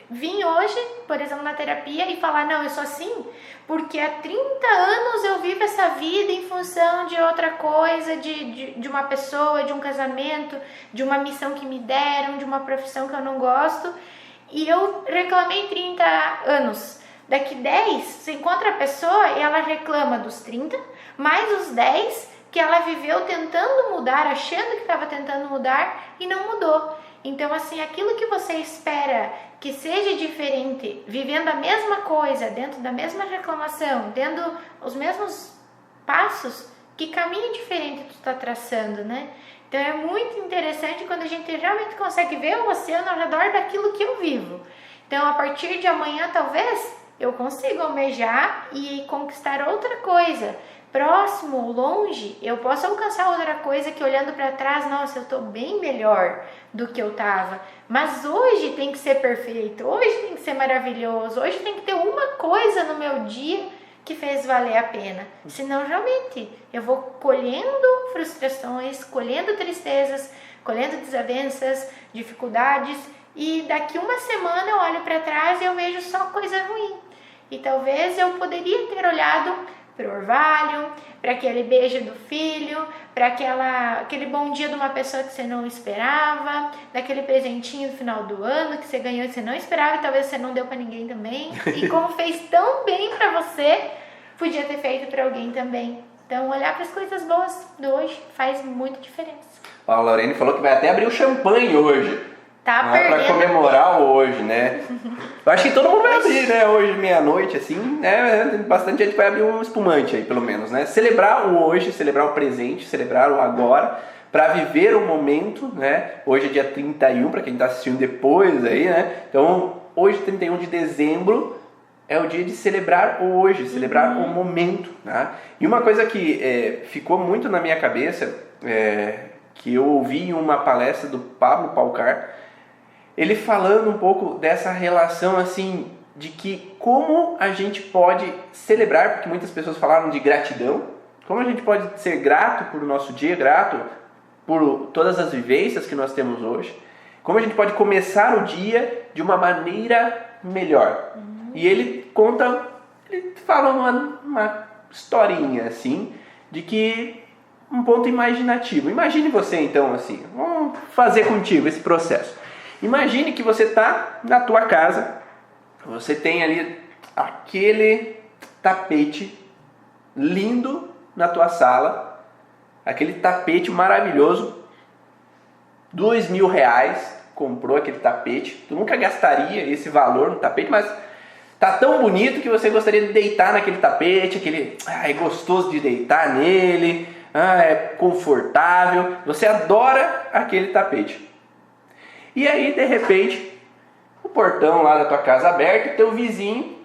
vim hoje, por exemplo, na terapia e falar, não, eu sou assim porque há 30 anos eu vivo essa vida em função de outra coisa, de uma pessoa, de um casamento, de uma missão que me deram, de uma profissão que eu não gosto e eu reclamei 30 anos. Daqui 10, você encontra a pessoa e ela reclama dos 30, mais os 10 que ela viveu tentando mudar, achando que estava tentando mudar e não mudou. Então, assim, aquilo que você espera que seja diferente, vivendo a mesma coisa, dentro da mesma reclamação, tendo os mesmos passos, que caminho diferente tu está traçando, né? Então, é muito interessante quando a gente realmente consegue ver o oceano ao redor daquilo que eu vivo. Então, a partir de amanhã, talvez, eu consiga almejar e conquistar outra coisa. Próximo ou longe, eu posso alcançar outra coisa que olhando para trás, nossa, eu estou bem melhor do que eu estava. Mas hoje tem que ser perfeito, hoje tem que ser maravilhoso, hoje tem que ter uma coisa no meu dia que fez valer a pena. Senão, realmente, eu vou colhendo frustrações, colhendo tristezas, colhendo desavenças, dificuldades e daqui uma semana eu olho para trás e eu vejo só coisa ruim. E talvez eu poderia ter olhado para o orvalho, para aquele beijo do filho, para aquele bom dia de uma pessoa que você não esperava, daquele presentinho no final do ano que você ganhou e você não esperava e talvez você não deu para ninguém também. E como fez tão bem para você, podia ter feito para alguém também. Então, olhar para as coisas boas do hoje faz muita diferença. A Lorene falou que vai até abrir o champanhe hoje. Tá não é pra comemorar hoje, né? Eu acho que todo mundo vai abrir, né? Hoje, meia-noite, assim, né? Bastante gente vai abrir um espumante aí, pelo menos, né? Celebrar o hoje, celebrar o presente, celebrar o agora, para viver o momento, né? Hoje é dia 31, para quem tá assistindo depois aí, né? Então, hoje, 31 de dezembro, é o dia de celebrar o hoje, celebrar o momento, né? E uma coisa que ficou muito na minha cabeça, que eu ouvi em uma palestra do Pablo Paucar, ele falando um pouco dessa relação assim, de que como a gente pode celebrar, porque muitas pessoas falaram de gratidão, como a gente pode ser grato por o nosso dia, grato por todas as vivências que nós temos hoje, como a gente pode começar o dia de uma maneira melhor. E ele fala uma historinha assim, de que um ponto imaginativo. Imagine você então assim, vamos fazer contigo esse processo. Imagine que você está na tua casa, você tem ali aquele tapete lindo na tua sala, aquele tapete maravilhoso, R$2.000, comprou aquele tapete, tu nunca gastaria esse valor no tapete, mas tá tão bonito que você gostaria de deitar naquele tapete, é gostoso de deitar nele, é confortável, você adora aquele tapete. E aí, de repente, o portão lá da tua casa aberto, teu vizinho,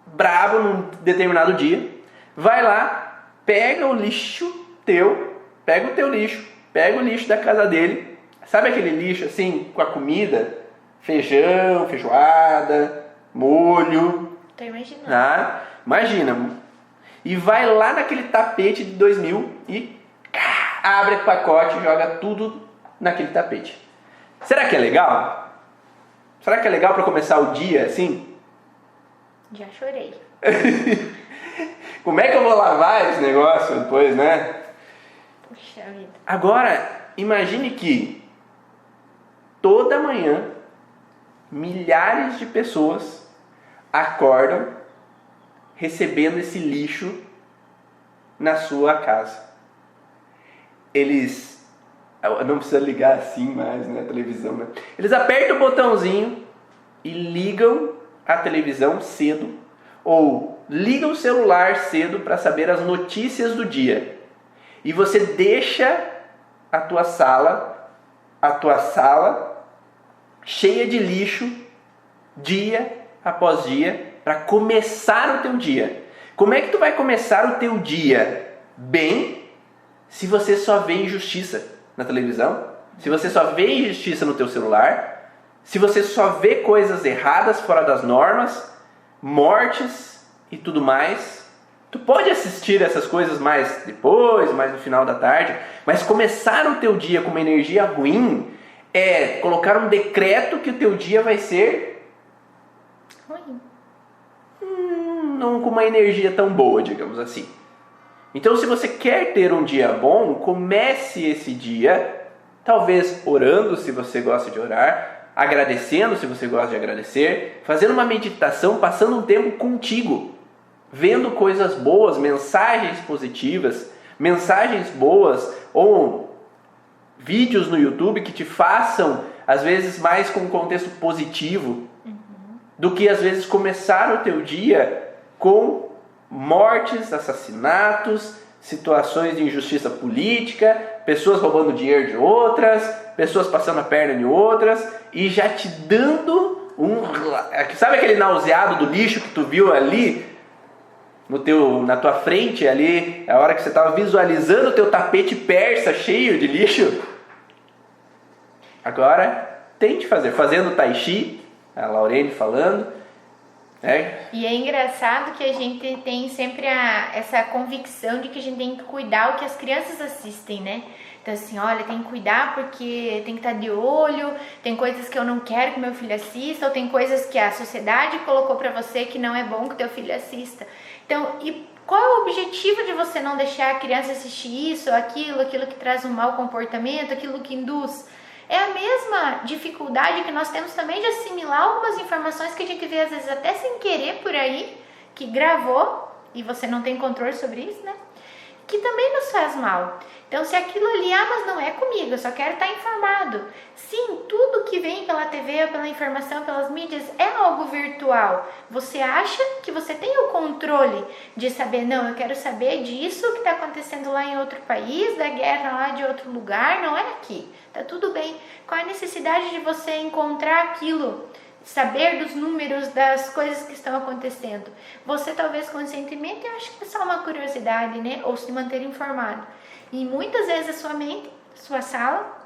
brabo num determinado dia, vai lá, pega o lixo teu, pega o teu lixo, pega o lixo da casa dele, sabe aquele lixo assim, com a comida, feijão, feijoada, molho. Tô imaginando. Ah, imagina. E vai lá naquele tapete de 2.000 e abre o pacote e joga tudo naquele tapete. Será que é legal? Será que é legal para começar o dia assim? Já chorei. Como é que eu vou lavar esse negócio depois, né? Puxa vida. Agora, imagine que toda manhã milhares de pessoas acordam recebendo esse lixo na sua casa. Eles não precisa ligar assim mais, né, a televisão, né? Eles apertam o botãozinho e ligam a televisão cedo ou ligam o celular cedo para saber as notícias do dia. E você deixa a tua sala cheia de lixo dia após dia para começar o teu dia. Como é que tu vai começar o teu dia bem se você só vê injustiça na televisão? Se você só vê injustiça no teu celular? Se você só vê coisas erradas fora das normas, mortes e tudo mais? Tu pode assistir essas coisas mais depois, mais no final da tarde, mas começar o teu dia com uma energia ruim é colocar um decreto que o teu dia vai ser Ruim. Não com uma energia tão boa, digamos assim. Então, se você quer ter um dia bom, comece esse dia, talvez orando, se você gosta de orar, agradecendo, se você gosta de agradecer, fazendo uma meditação, passando um tempo contigo, vendo coisas boas, mensagens positivas, mensagens boas, ou vídeos no YouTube que te façam, às vezes, mais com um contexto positivo, do que, às vezes, começar o teu dia com mortes, assassinatos, situações de injustiça política, pessoas roubando dinheiro de outras, pessoas passando a perna em outras, e já te dando sabe aquele nauseado do lixo que tu viu ali na tua frente ali, a hora que você estava visualizando o teu tapete persa cheio de lixo? Agora, tente fazer, fazendo tai chi, a Laurene falando, E é engraçado que a gente tem sempre essa convicção de que a gente tem que cuidar o que as crianças assistem, né? Então assim, olha, tem que cuidar porque tem que estar de olho, tem coisas que eu não quero que meu filho assista, ou tem coisas que a sociedade colocou pra você que não é bom que teu filho assista. Então, e qual é o objetivo de você não deixar a criança assistir isso, aquilo que traz um mau comportamento, aquilo que induz? É a mesma dificuldade que nós temos também de assimilar algumas informações que a gente vê às vezes até sem querer por aí, que gravou e você não tem controle sobre isso, né? Que também nos faz mal. Então, se aquilo ali, mas não é comigo, eu só quero estar informado. Sim, tudo que vem pela TV, pela informação, pelas mídias, é algo virtual. Você acha que você tem o controle de saber, não, eu quero saber disso que está acontecendo lá em outro país, da guerra lá de outro lugar, não é aqui. Tá tudo bem. Qual a necessidade de você encontrar aquilo? Saber dos números, das coisas que estão acontecendo. Você talvez conscientemente acha que é só uma curiosidade, né? Ou se manter informado. E muitas vezes a sua mente, sua sala,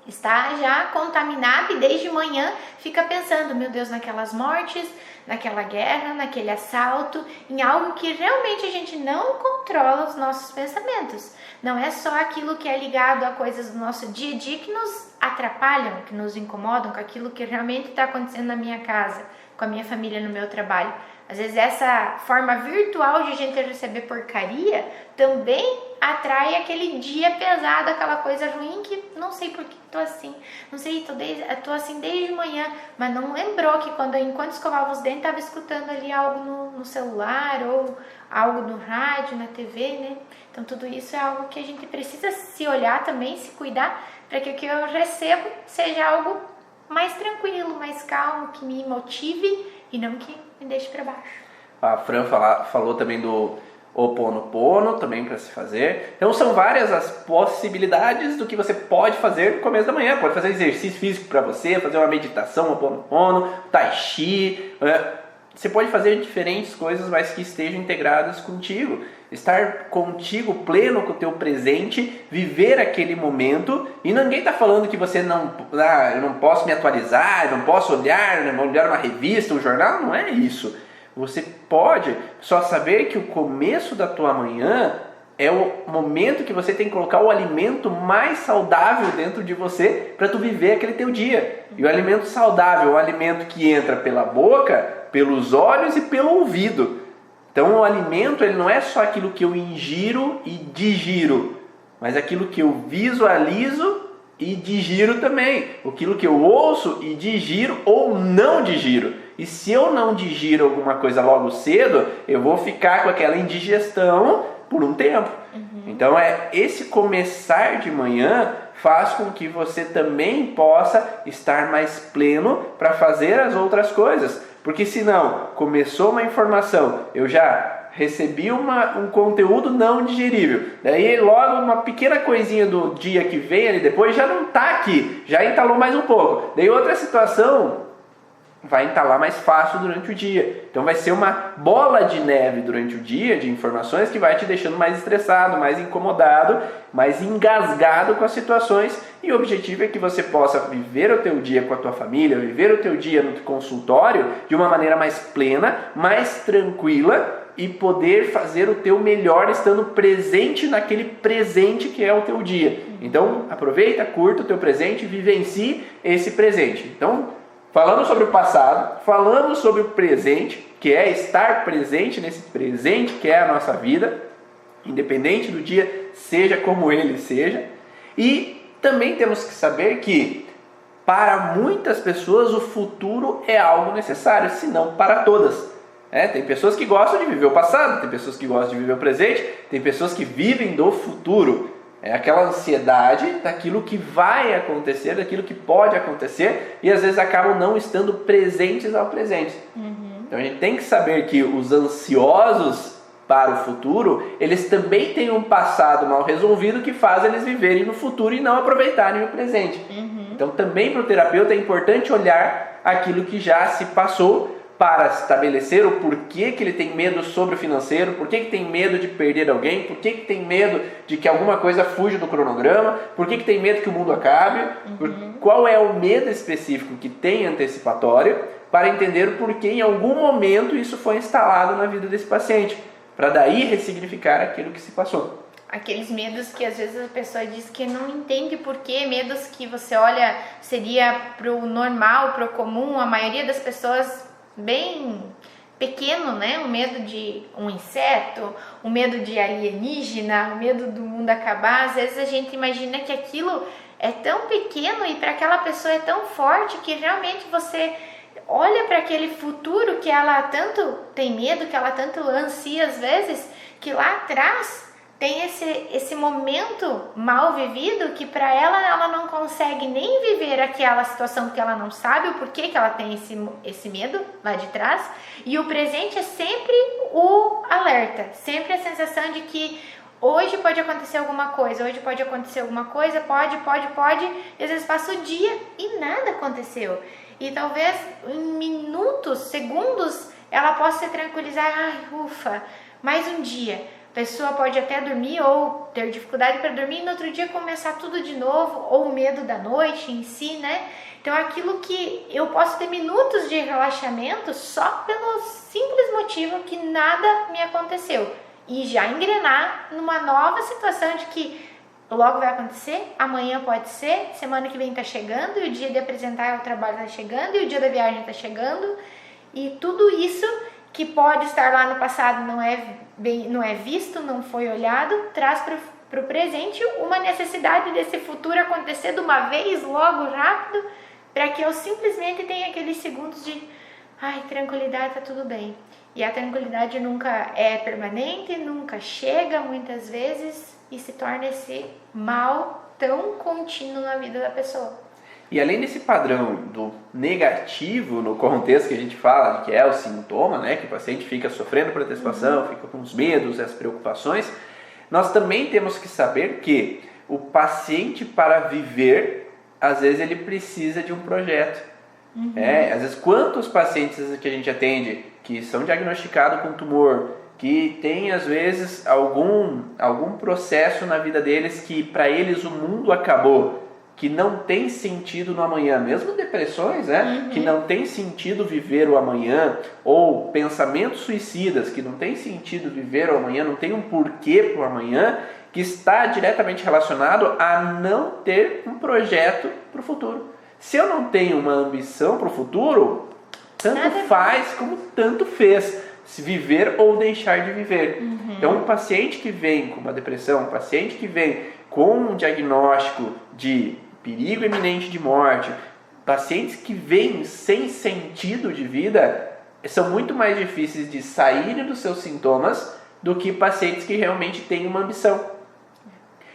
está já contaminada e desde manhã fica pensando, meu Deus, naquelas mortes, naquela guerra, naquele assalto, em algo que realmente a gente não controla os nossos pensamentos. Não é só aquilo que é ligado a coisas do nosso dia a dia que nos atrapalham, que nos incomodam, com aquilo que realmente está acontecendo na minha casa, com a minha família, no meu trabalho. Às vezes essa forma virtual de a gente receber porcaria também atrai aquele dia pesado, aquela coisa ruim que não sei por que tô assim, não sei, tô assim desde manhã, mas não lembrou que enquanto escovava os dentes, tava escutando ali algo no celular ou algo no rádio, na TV, né? Então tudo isso é algo que a gente precisa se olhar também, se cuidar, para que o que eu recebo seja algo mais tranquilo, mais calmo, que me motive e não que me deixe para baixo. A Fran falou também do Ho'oponopono, também para se fazer. Então são várias as possibilidades do que você pode fazer no começo da manhã. Pode fazer exercício físico para você, fazer uma meditação, Ho'oponopono, Tai Chi. Você pode fazer diferentes coisas, mas que estejam integradas contigo. Estar contigo pleno com o teu presente, viver aquele momento. E ninguém está falando que você eu não posso me atualizar, eu não posso olhar uma revista, um jornal. Não é isso. Você pode só saber que o começo da tua manhã é o momento que você tem que colocar o alimento mais saudável dentro de você para tu viver aquele teu dia. E o alimento saudável é o alimento que entra pela boca, pelos olhos e pelo ouvido. Então o alimento ele não é só aquilo que eu ingiro e digiro, mas aquilo que eu visualizo e digiro também. Aquilo que eu ouço e digiro ou não digiro. E se eu não digiro alguma coisa logo cedo, eu vou ficar com aquela indigestão por um tempo. Então esse começar de manhã faz com que você também possa estar mais pleno para fazer as outras coisas. Porque senão, começou uma informação, eu já recebi um conteúdo não digerível. Daí logo uma pequena coisinha do dia que vem ali depois já não está aqui, já entalou mais um pouco. Daí outra situação vai entalar mais fácil durante o dia. Então vai ser uma bola de neve durante o dia de informações que vai te deixando mais estressado, mais incomodado, mais engasgado com as situações. E o objetivo é que você possa viver o teu dia com a tua família, viver o teu dia no consultório de uma maneira mais plena, mais tranquila e poder fazer o teu melhor estando presente naquele presente que é o teu dia. Então aproveita, curta o teu presente, vivencie esse presente. Então falamos sobre o passado, falamos sobre o presente, que é estar presente nesse presente que é a nossa vida, independente do dia, seja como ele seja. E também temos que saber que para muitas pessoas o futuro é algo necessário, se não para todas. Tem pessoas que gostam de viver o passado, tem pessoas que gostam de viver o presente, tem pessoas que vivem do futuro. É aquela ansiedade daquilo que vai acontecer, daquilo que pode acontecer, e às vezes acabam não estando presentes ao presente. Então a gente tem que saber que os ansiosos para o futuro, eles também têm um passado mal resolvido que faz eles viverem no futuro e não aproveitarem o presente. Então também para o terapeuta é importante olhar aquilo que já se passou, para estabelecer o porquê que ele tem medo sobre o financeiro, por que tem medo de perder alguém, por que tem medo de que alguma coisa fuja do cronograma, por que tem medo que o mundo acabe, qual é o medo específico que tem antecipatório, para entender o porquê em algum momento isso foi instalado na vida desse paciente, para daí ressignificar aquilo que se passou. Aqueles medos que às vezes a pessoa diz que não entende por quê, medos que você olha, seria pro normal, pro comum, a maioria das pessoas bem pequeno, né? O medo de um inseto, o medo de alienígena, o medo do mundo acabar. Às vezes a gente imagina que aquilo é tão pequeno e para aquela pessoa é tão forte que realmente você olha para aquele futuro que ela tanto tem medo, que ela tanto ansia às vezes, que lá atrás tem esse momento mal vivido que para ela não consegue nem viver aquela situação porque ela não sabe o porquê que ela tem esse medo lá de trás. E o presente é sempre o alerta, sempre a sensação de que hoje pode acontecer alguma coisa, pode, e às vezes passa o dia e nada aconteceu. E talvez em minutos, segundos, ela possa se tranquilizar, ufa, mais um dia. A pessoa pode até dormir ou ter dificuldade para dormir e no outro dia começar tudo de novo, ou o medo da noite em si, né? Então aquilo que eu posso ter minutos de relaxamento só pelo simples motivo que nada me aconteceu. E já engrenar numa nova situação de que logo vai acontecer, amanhã pode ser, semana que vem tá chegando, e o dia de apresentar o trabalho tá chegando, e o dia da viagem tá chegando, e tudo isso que pode estar lá no passado, não é visto, não foi olhado, traz para o presente uma necessidade desse futuro acontecer de uma vez, logo, rápido, para que eu simplesmente tenha aqueles segundos de tranquilidade, tá tudo bem. E a tranquilidade nunca é permanente, nunca chega muitas vezes e se torna esse mal tão contínuo na vida da pessoa. E além desse padrão do negativo no contexto que a gente fala, que é o sintoma, né, que o paciente fica sofrendo por antecipação, fica com os medos, as preocupações, nós também temos que saber que o paciente, para viver, às vezes ele precisa de um projeto. Às vezes, quantos pacientes que a gente atende que são diagnosticados com tumor, que tem às vezes algum processo na vida deles que para eles o mundo acabou, que não tem sentido no amanhã, mesmo depressões, que não tem sentido viver o amanhã, ou pensamentos suicidas, que não tem sentido viver o amanhã, não tem um porquê para o amanhã, que está diretamente relacionado a não ter um projeto para o futuro. Se eu não tenho uma ambição para o futuro, tanto faz como tanto fez, se viver ou deixar de viver. Então, um paciente que vem com uma depressão, um paciente que vem com um diagnóstico de perigo iminente de morte, pacientes que vêm sem sentido de vida, são muito mais difíceis de saírem dos seus sintomas do que pacientes que realmente têm uma ambição.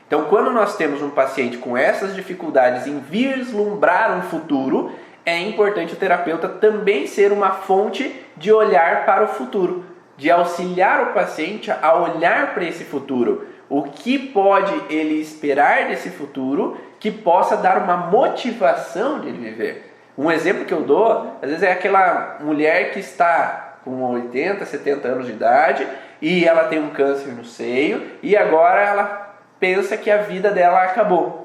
Então, quando nós temos um paciente com essas dificuldades em vislumbrar um futuro, é importante o terapeuta também ser uma fonte de olhar para o futuro, de auxiliar o paciente a olhar para esse futuro. O que pode ele esperar desse futuro que possa dar uma motivação de ele viver. Um exemplo que eu dou, às vezes é aquela mulher que está com 80, 70 anos de idade e ela tem um câncer no seio e agora ela pensa que a vida dela acabou.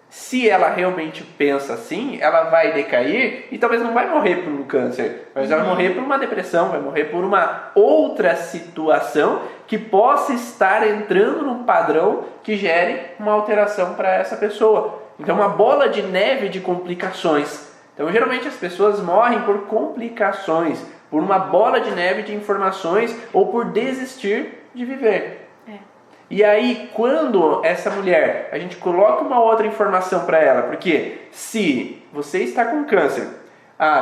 Se ela realmente pensa assim, ela vai decair e talvez não vai morrer por um câncer, mas ela vai morrer por uma depressão, vai morrer por uma outra situação que possa estar entrando num padrão que gere uma alteração para essa pessoa. Então, uma bola de neve de complicações. Então, geralmente as pessoas morrem por complicações, por uma bola de neve de informações ou por desistir de viver. E aí, quando essa mulher, a gente coloca uma outra informação para ela, porque se você está com câncer,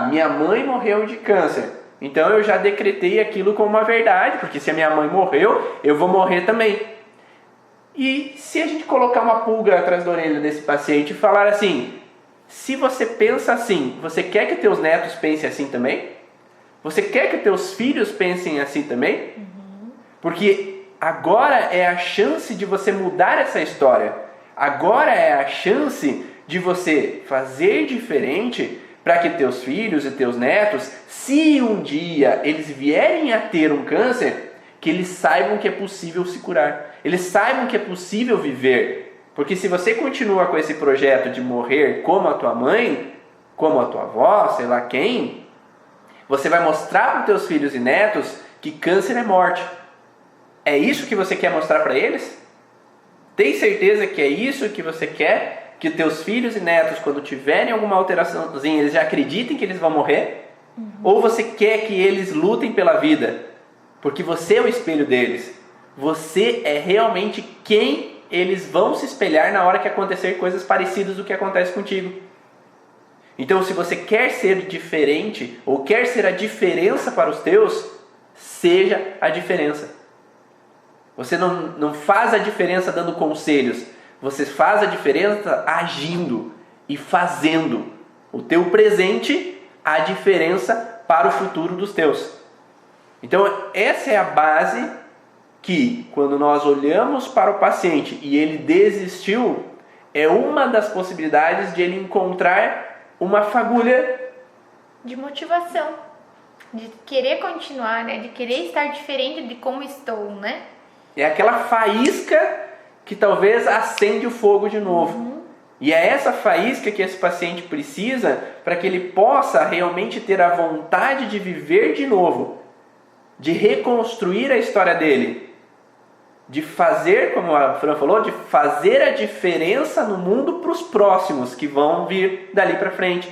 minha mãe morreu de câncer, então eu já decretei aquilo como uma verdade, porque se a minha mãe morreu, eu vou morrer também. E se a gente colocar uma pulga atrás da orelha desse paciente e falar assim, se você pensa assim, você quer que teus netos pensem assim também? Você quer que teus filhos pensem assim também? Porque agora é a chance de você mudar essa história. Agora é a chance de você fazer diferente para que teus filhos e teus netos, se um dia eles vierem a ter um câncer, que eles saibam que é possível se curar. Eles saibam que é possível viver. Porque se você continua com esse projeto de morrer como a tua mãe, como a tua avó, sei lá quem, você vai mostrar para os teus filhos e netos que câncer é morte. É isso que você quer mostrar para eles? Tem certeza que é isso que você quer? Que teus filhos e netos, quando tiverem alguma alteraçãozinha, eles já acreditem que eles vão morrer? Ou você quer que eles lutem pela vida? Porque você é o espelho deles. Você é realmente quem eles vão se espelhar na hora que acontecer coisas parecidas do que acontece contigo. Então, se você quer ser diferente, ou quer ser a diferença para os teus, seja a diferença. Você não faz a diferença dando conselhos, você faz a diferença agindo e fazendo o teu presente a diferença para o futuro dos teus. Então, essa é a base que, quando nós olhamos para o paciente e ele desistiu, é uma das possibilidades de ele encontrar uma fagulha de motivação, de querer continuar, né? De querer estar diferente de como estou, né? É aquela faísca que talvez acende o fogo de novo. E é essa faísca que esse paciente precisa para que ele possa realmente ter a vontade de viver de novo, de reconstruir a história dele, de fazer, como a Fran falou, de fazer a diferença no mundo para os próximos que vão vir dali para frente.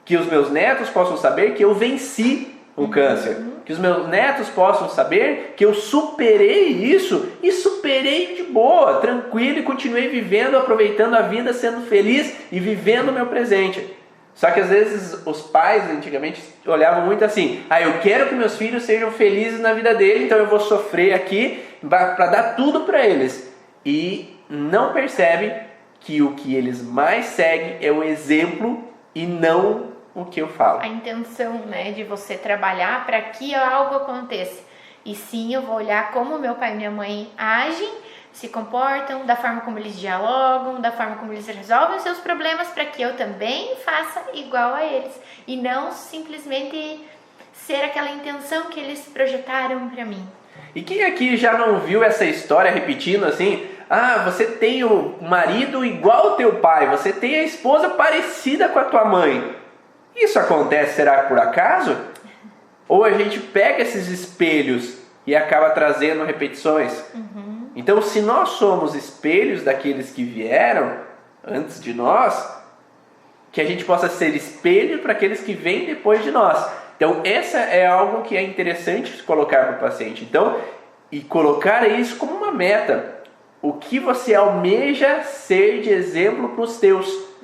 Que os meus netos possam saber que eu venci o câncer. Que os meus netos possam saber que eu superei isso e superei de boa, tranquilo, e continuei vivendo, aproveitando a vida, sendo feliz e vivendo o meu presente. Só que às vezes os pais antigamente olhavam muito assim: eu quero que meus filhos sejam felizes na vida dele, então eu vou sofrer aqui para dar tudo para eles. E não percebe que o que eles mais seguem é o exemplo e não o que eu falo. A intenção, né, de você trabalhar para que algo aconteça. E sim, eu vou olhar como meu pai e minha mãe agem, se comportam, da forma como eles dialogam, da forma como eles resolvem os seus problemas, para que eu também faça igual a eles. E não simplesmente ser aquela intenção que eles projetaram para mim. E quem aqui já não viu essa história repetindo assim: você tem o marido igual ao teu pai, você tem a esposa parecida com a tua mãe. Isso acontece, será por acaso? Ou a gente pega esses espelhos e acaba trazendo repetições? Então, se nós somos espelhos daqueles que vieram antes de nós, que a gente possa ser espelho para aqueles que vêm depois de nós. Então, essa é algo que é interessante colocar para o paciente. Então, e colocar isso como uma meta. O que você almeja ser de exemplo para os teus?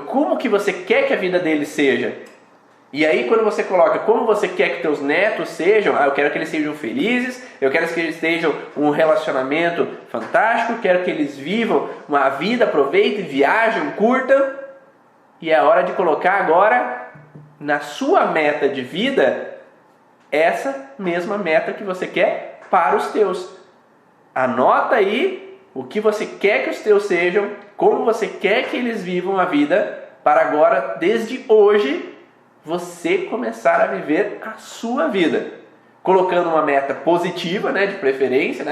Como que você quer que a vida deles seja? E aí quando você coloca como você quer que teus netos sejam, eu quero que eles sejam felizes, eu quero que eles tenham um relacionamento fantástico, quero que eles vivam uma vida, aproveitem, viajem, curtam. E é hora de colocar agora na sua meta de vida essa mesma meta que você quer para os teus. Anota aí o que você quer que os teus sejam, como você quer que eles vivam a vida, para agora, desde hoje, você começar a viver a sua vida. Colocando uma meta positiva, de preferência,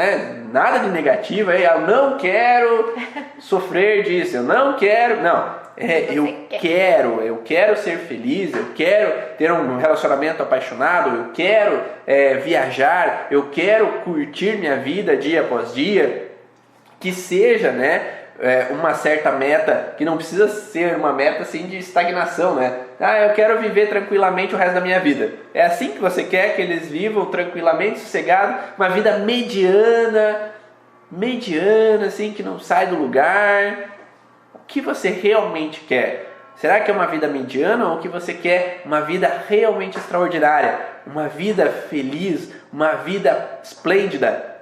nada de negativa. Eu não quero sofrer disso, eu não quero... Não, eu quero ser feliz, eu quero ter um relacionamento apaixonado, eu quero viajar, eu quero curtir minha vida dia após dia. Que seja, uma certa meta, que não precisa ser uma meta assim de estagnação, eu quero viver tranquilamente o resto da minha vida. É assim que você quer que eles vivam tranquilamente, sossegado, uma vida mediana, assim, que não sai do lugar. O que você realmente quer? Será que é uma vida mediana ou que você quer uma vida realmente extraordinária? Uma vida feliz, uma vida esplêndida?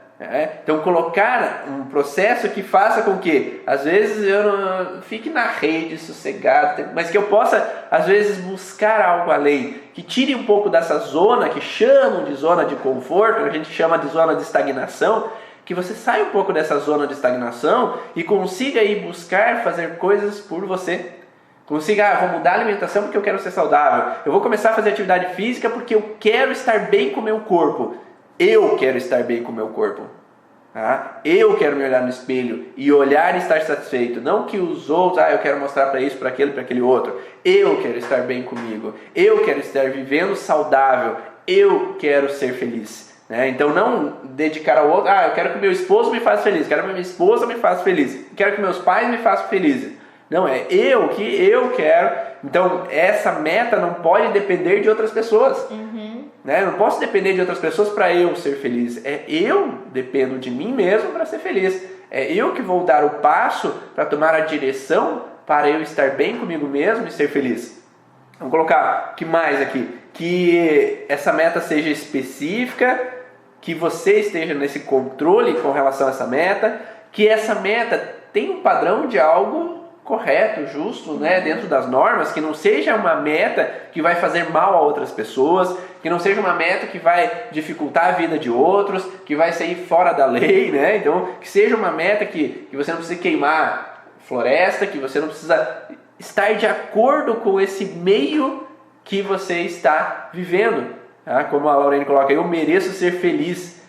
Então colocar um processo que faça com que às vezes eu não fique na rede sossegado, mas que eu possa às vezes buscar algo além, que tire um pouco dessa zona que chamam de zona de conforto, a gente chama de zona de estagnação, que você saia um pouco dessa zona de estagnação e consiga ir buscar fazer coisas por você. Consiga, vou mudar a alimentação porque eu quero ser saudável, eu vou começar a fazer atividade física porque eu quero estar bem com o meu corpo. Eu quero estar bem com o meu corpo. Eu quero me olhar no espelho e olhar e estar satisfeito. Não que os outros, eu quero mostrar para isso, para aquele outro. Eu quero estar bem comigo. Eu quero estar vivendo saudável. Eu quero ser feliz. Então não dedicar ao outro, eu quero que meu esposo me faça feliz. Quero que minha esposa me faça feliz. Quero que meus pais me façam felizes. Não, é eu que eu quero. Então essa meta não pode depender de outras pessoas. Eu não posso depender de outras pessoas para eu ser feliz. Eu dependo de mim mesmo para ser feliz. É eu que vou dar o passo para tomar a direção para eu estar bem comigo mesmo e ser feliz. Vamos colocar o que mais aqui? Que essa meta seja específica, que você esteja nesse controle com relação a essa meta, que essa meta tenha um padrão de algo correto, justo, dentro das normas, que não seja uma meta que vai fazer mal a outras pessoas, que não seja uma meta que vai dificultar a vida de outros, que vai sair fora da lei, Então, que seja uma meta que você não precisa queimar floresta, que você não precisa estar de acordo com esse meio que você está vivendo. Como a Laurene coloca, eu mereço ser feliz.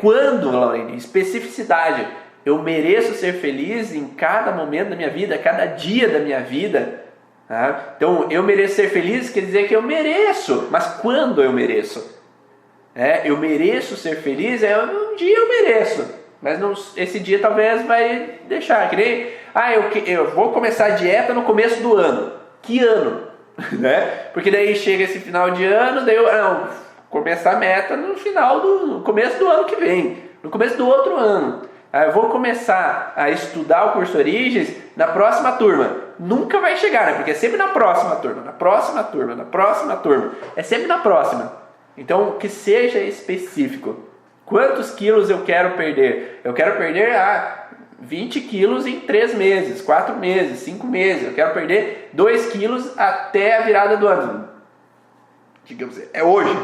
Quando, Laurene? Especificidade. Eu mereço ser feliz em cada momento da minha vida, cada dia da minha vida. Então, eu mereço ser feliz quer dizer que eu mereço. Mas quando eu mereço? Eu mereço ser feliz, um dia eu mereço. Mas não, esse dia talvez vai deixar. Que nem, eu vou começar a dieta no começo do ano. Que ano? né? Porque daí chega esse final de ano, daí eu começar a meta no começo do ano que vem, no começo do outro ano. Aí eu vou começar a estudar o curso Origens na próxima turma. Nunca vai chegar, né? Porque é sempre na próxima turma, na próxima turma, na próxima turma. É sempre na próxima. Então, que seja específico. Quantos quilos eu quero perder? Eu quero perder 20 quilos em 3 meses, 4 meses, 5 meses. Eu quero perder 2 quilos até a virada do ano. Digamos, é hoje.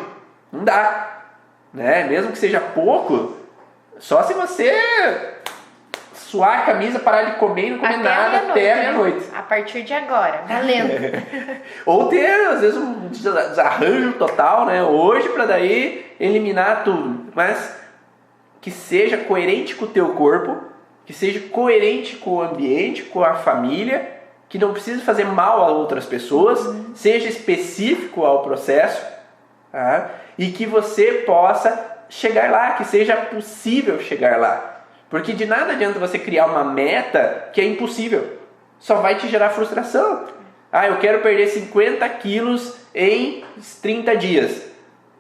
Não dá. Né? Mesmo que seja pouco, só se você suar a camisa, parar de comer e não comer nada até a meia-noite. A partir de agora, valendo. Ou ter, às vezes, um desarranjo total, né? Hoje, para daí eliminar tudo. Mas que seja coerente com o teu corpo, que seja coerente com o ambiente, com a família, que não precise fazer mal a outras pessoas, seja específico ao processo, tá? E que você possa chegar lá, que seja possível chegar lá. Porque de nada adianta você criar uma meta que é impossível. Só vai te gerar frustração. Eu quero perder 50 quilos em 30 dias.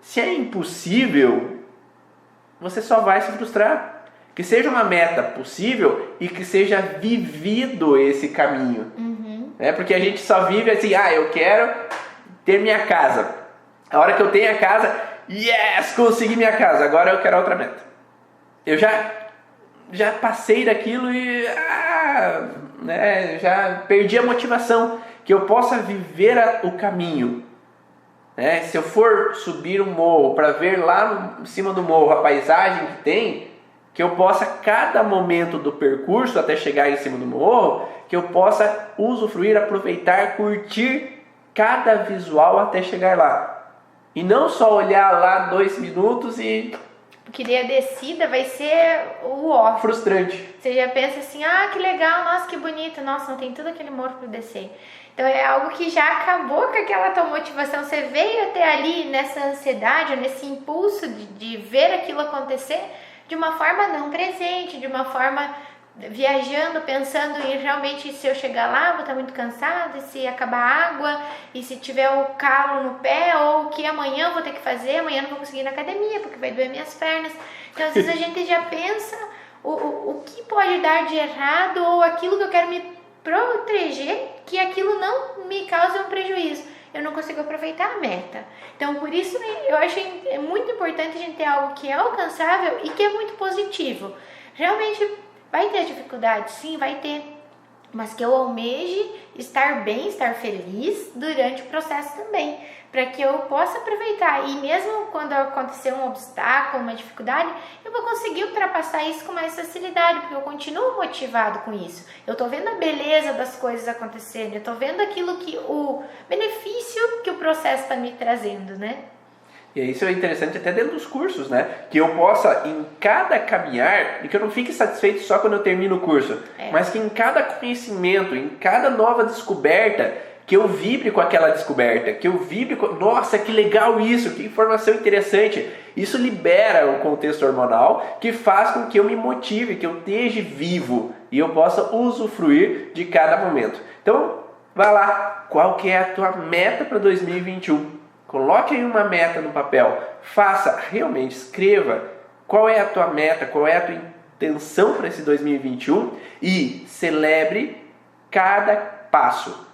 Se é impossível, você só vai se frustrar. Que seja uma meta possível e que seja vivido esse caminho. Porque a gente só vive assim, eu quero ter minha casa. A hora que eu tenho a casa, yes, consegui minha casa, agora eu quero outra meta. Eu já passei daquilo e já perdi a motivação, que eu possa viver o caminho. Se eu for subir um morro para ver lá em cima do morro a paisagem que tem, que eu possa, cada momento do percurso até chegar em cima do morro, que eu possa usufruir, aproveitar, curtir cada visual até chegar lá. E não só olhar lá 2 minutos e... Porque daí a descida vai ser o off. Frustrante. Você já pensa assim, que legal, nossa, que bonito, nossa, não tem tudo aquele morro para descer. Então é algo que já acabou com aquela tua motivação. Você veio até ali nessa ansiedade, nesse impulso de ver aquilo acontecer de uma forma não presente, de uma forma viajando, pensando em realmente se eu chegar lá vou estar muito cansada, se acabar a água, e se tiver o calo no pé, ou o que amanhã eu vou ter que fazer, amanhã não vou conseguir ir na academia porque vai doer minhas pernas. Então às vezes a gente já pensa o que pode dar de errado, ou aquilo que eu quero me proteger, que aquilo não me cause um prejuízo. Eu não consigo aproveitar a meta. Então por isso eu acho muito importante a gente ter algo que é alcançável e que é muito positivo. Realmente vai ter dificuldade, sim, vai ter, mas que eu almeje estar bem, estar feliz durante o processo também, para que eu possa aproveitar. E mesmo quando acontecer um obstáculo, uma dificuldade, eu vou conseguir ultrapassar isso com mais facilidade, porque eu continuo motivado com isso. Eu estou vendo a beleza das coisas acontecendo, eu estou vendo o benefício que o processo está me trazendo, né? E isso é interessante até dentro dos cursos, né? Que eu possa, em cada caminhar, e que eu não fique satisfeito só quando eu termino o curso, mas que em cada conhecimento, em cada nova descoberta, que eu vibre com aquela descoberta, que eu vibre com... Nossa, que legal isso, que informação interessante. Isso libera o contexto hormonal, que faz com que eu me motive, que eu esteja vivo e eu possa usufruir de cada momento. Então, vai lá, qual que é a tua meta para 2021? Coloque aí uma meta no papel, faça, realmente, escreva qual é a tua meta, qual é a tua intenção para esse 2021 e celebre cada passo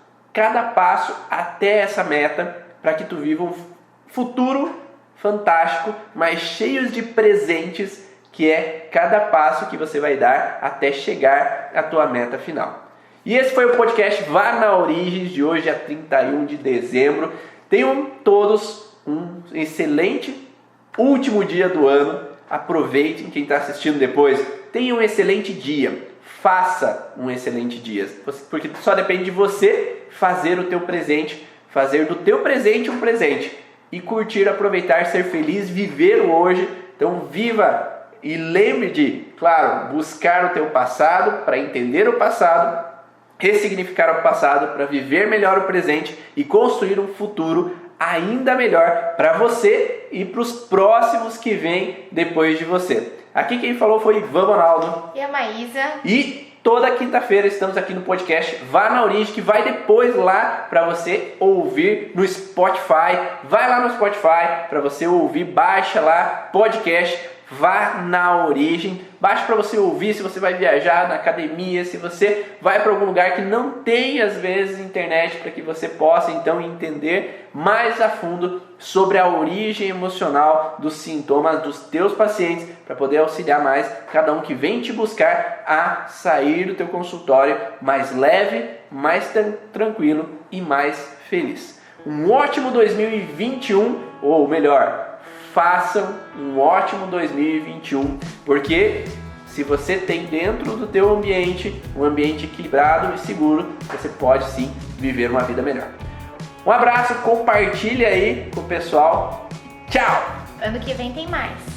até essa meta, para que tu viva um futuro fantástico, mas cheio de presentes, que é cada passo que você vai dar até chegar à tua meta final. E esse foi o podcast Vá na Origens de hoje, dia 31 de dezembro. Tenham todos um excelente último dia do ano. Aproveitem, quem está assistindo depois. Tenham um excelente dia. Faça um excelente dia. Porque só depende de você fazer o teu presente. Fazer do teu presente um presente. E curtir, aproveitar, ser feliz, viver o hoje. Então viva e lembre de, claro, buscar o teu passado para entender o passado, ressignificar o passado para viver melhor o presente e construir um futuro ainda melhor para você e para os próximos que vêm depois de você. Aqui quem falou foi Ivan Ronaldo e a Maísa. E toda quinta-feira estamos aqui no podcast Vá na Origem, que vai depois lá para você ouvir no Spotify. Vai lá no Spotify para você ouvir, baixa lá podcast Vá na Origem. Baixa para você ouvir se você vai viajar na academia, se você vai para algum lugar que não tem às vezes internet, para que você possa então entender mais a fundo sobre a origem emocional dos sintomas dos teus pacientes, para poder auxiliar mais cada um que vem te buscar a sair do teu consultório mais leve, mais tranquilo e mais feliz. Um ótimo 2021, ou melhor, façam um ótimo 2021, porque se você tem dentro do teu ambiente um ambiente equilibrado e seguro, você pode sim viver uma vida melhor. Um abraço, compartilha aí com o pessoal. Tchau! Ano que vem tem mais.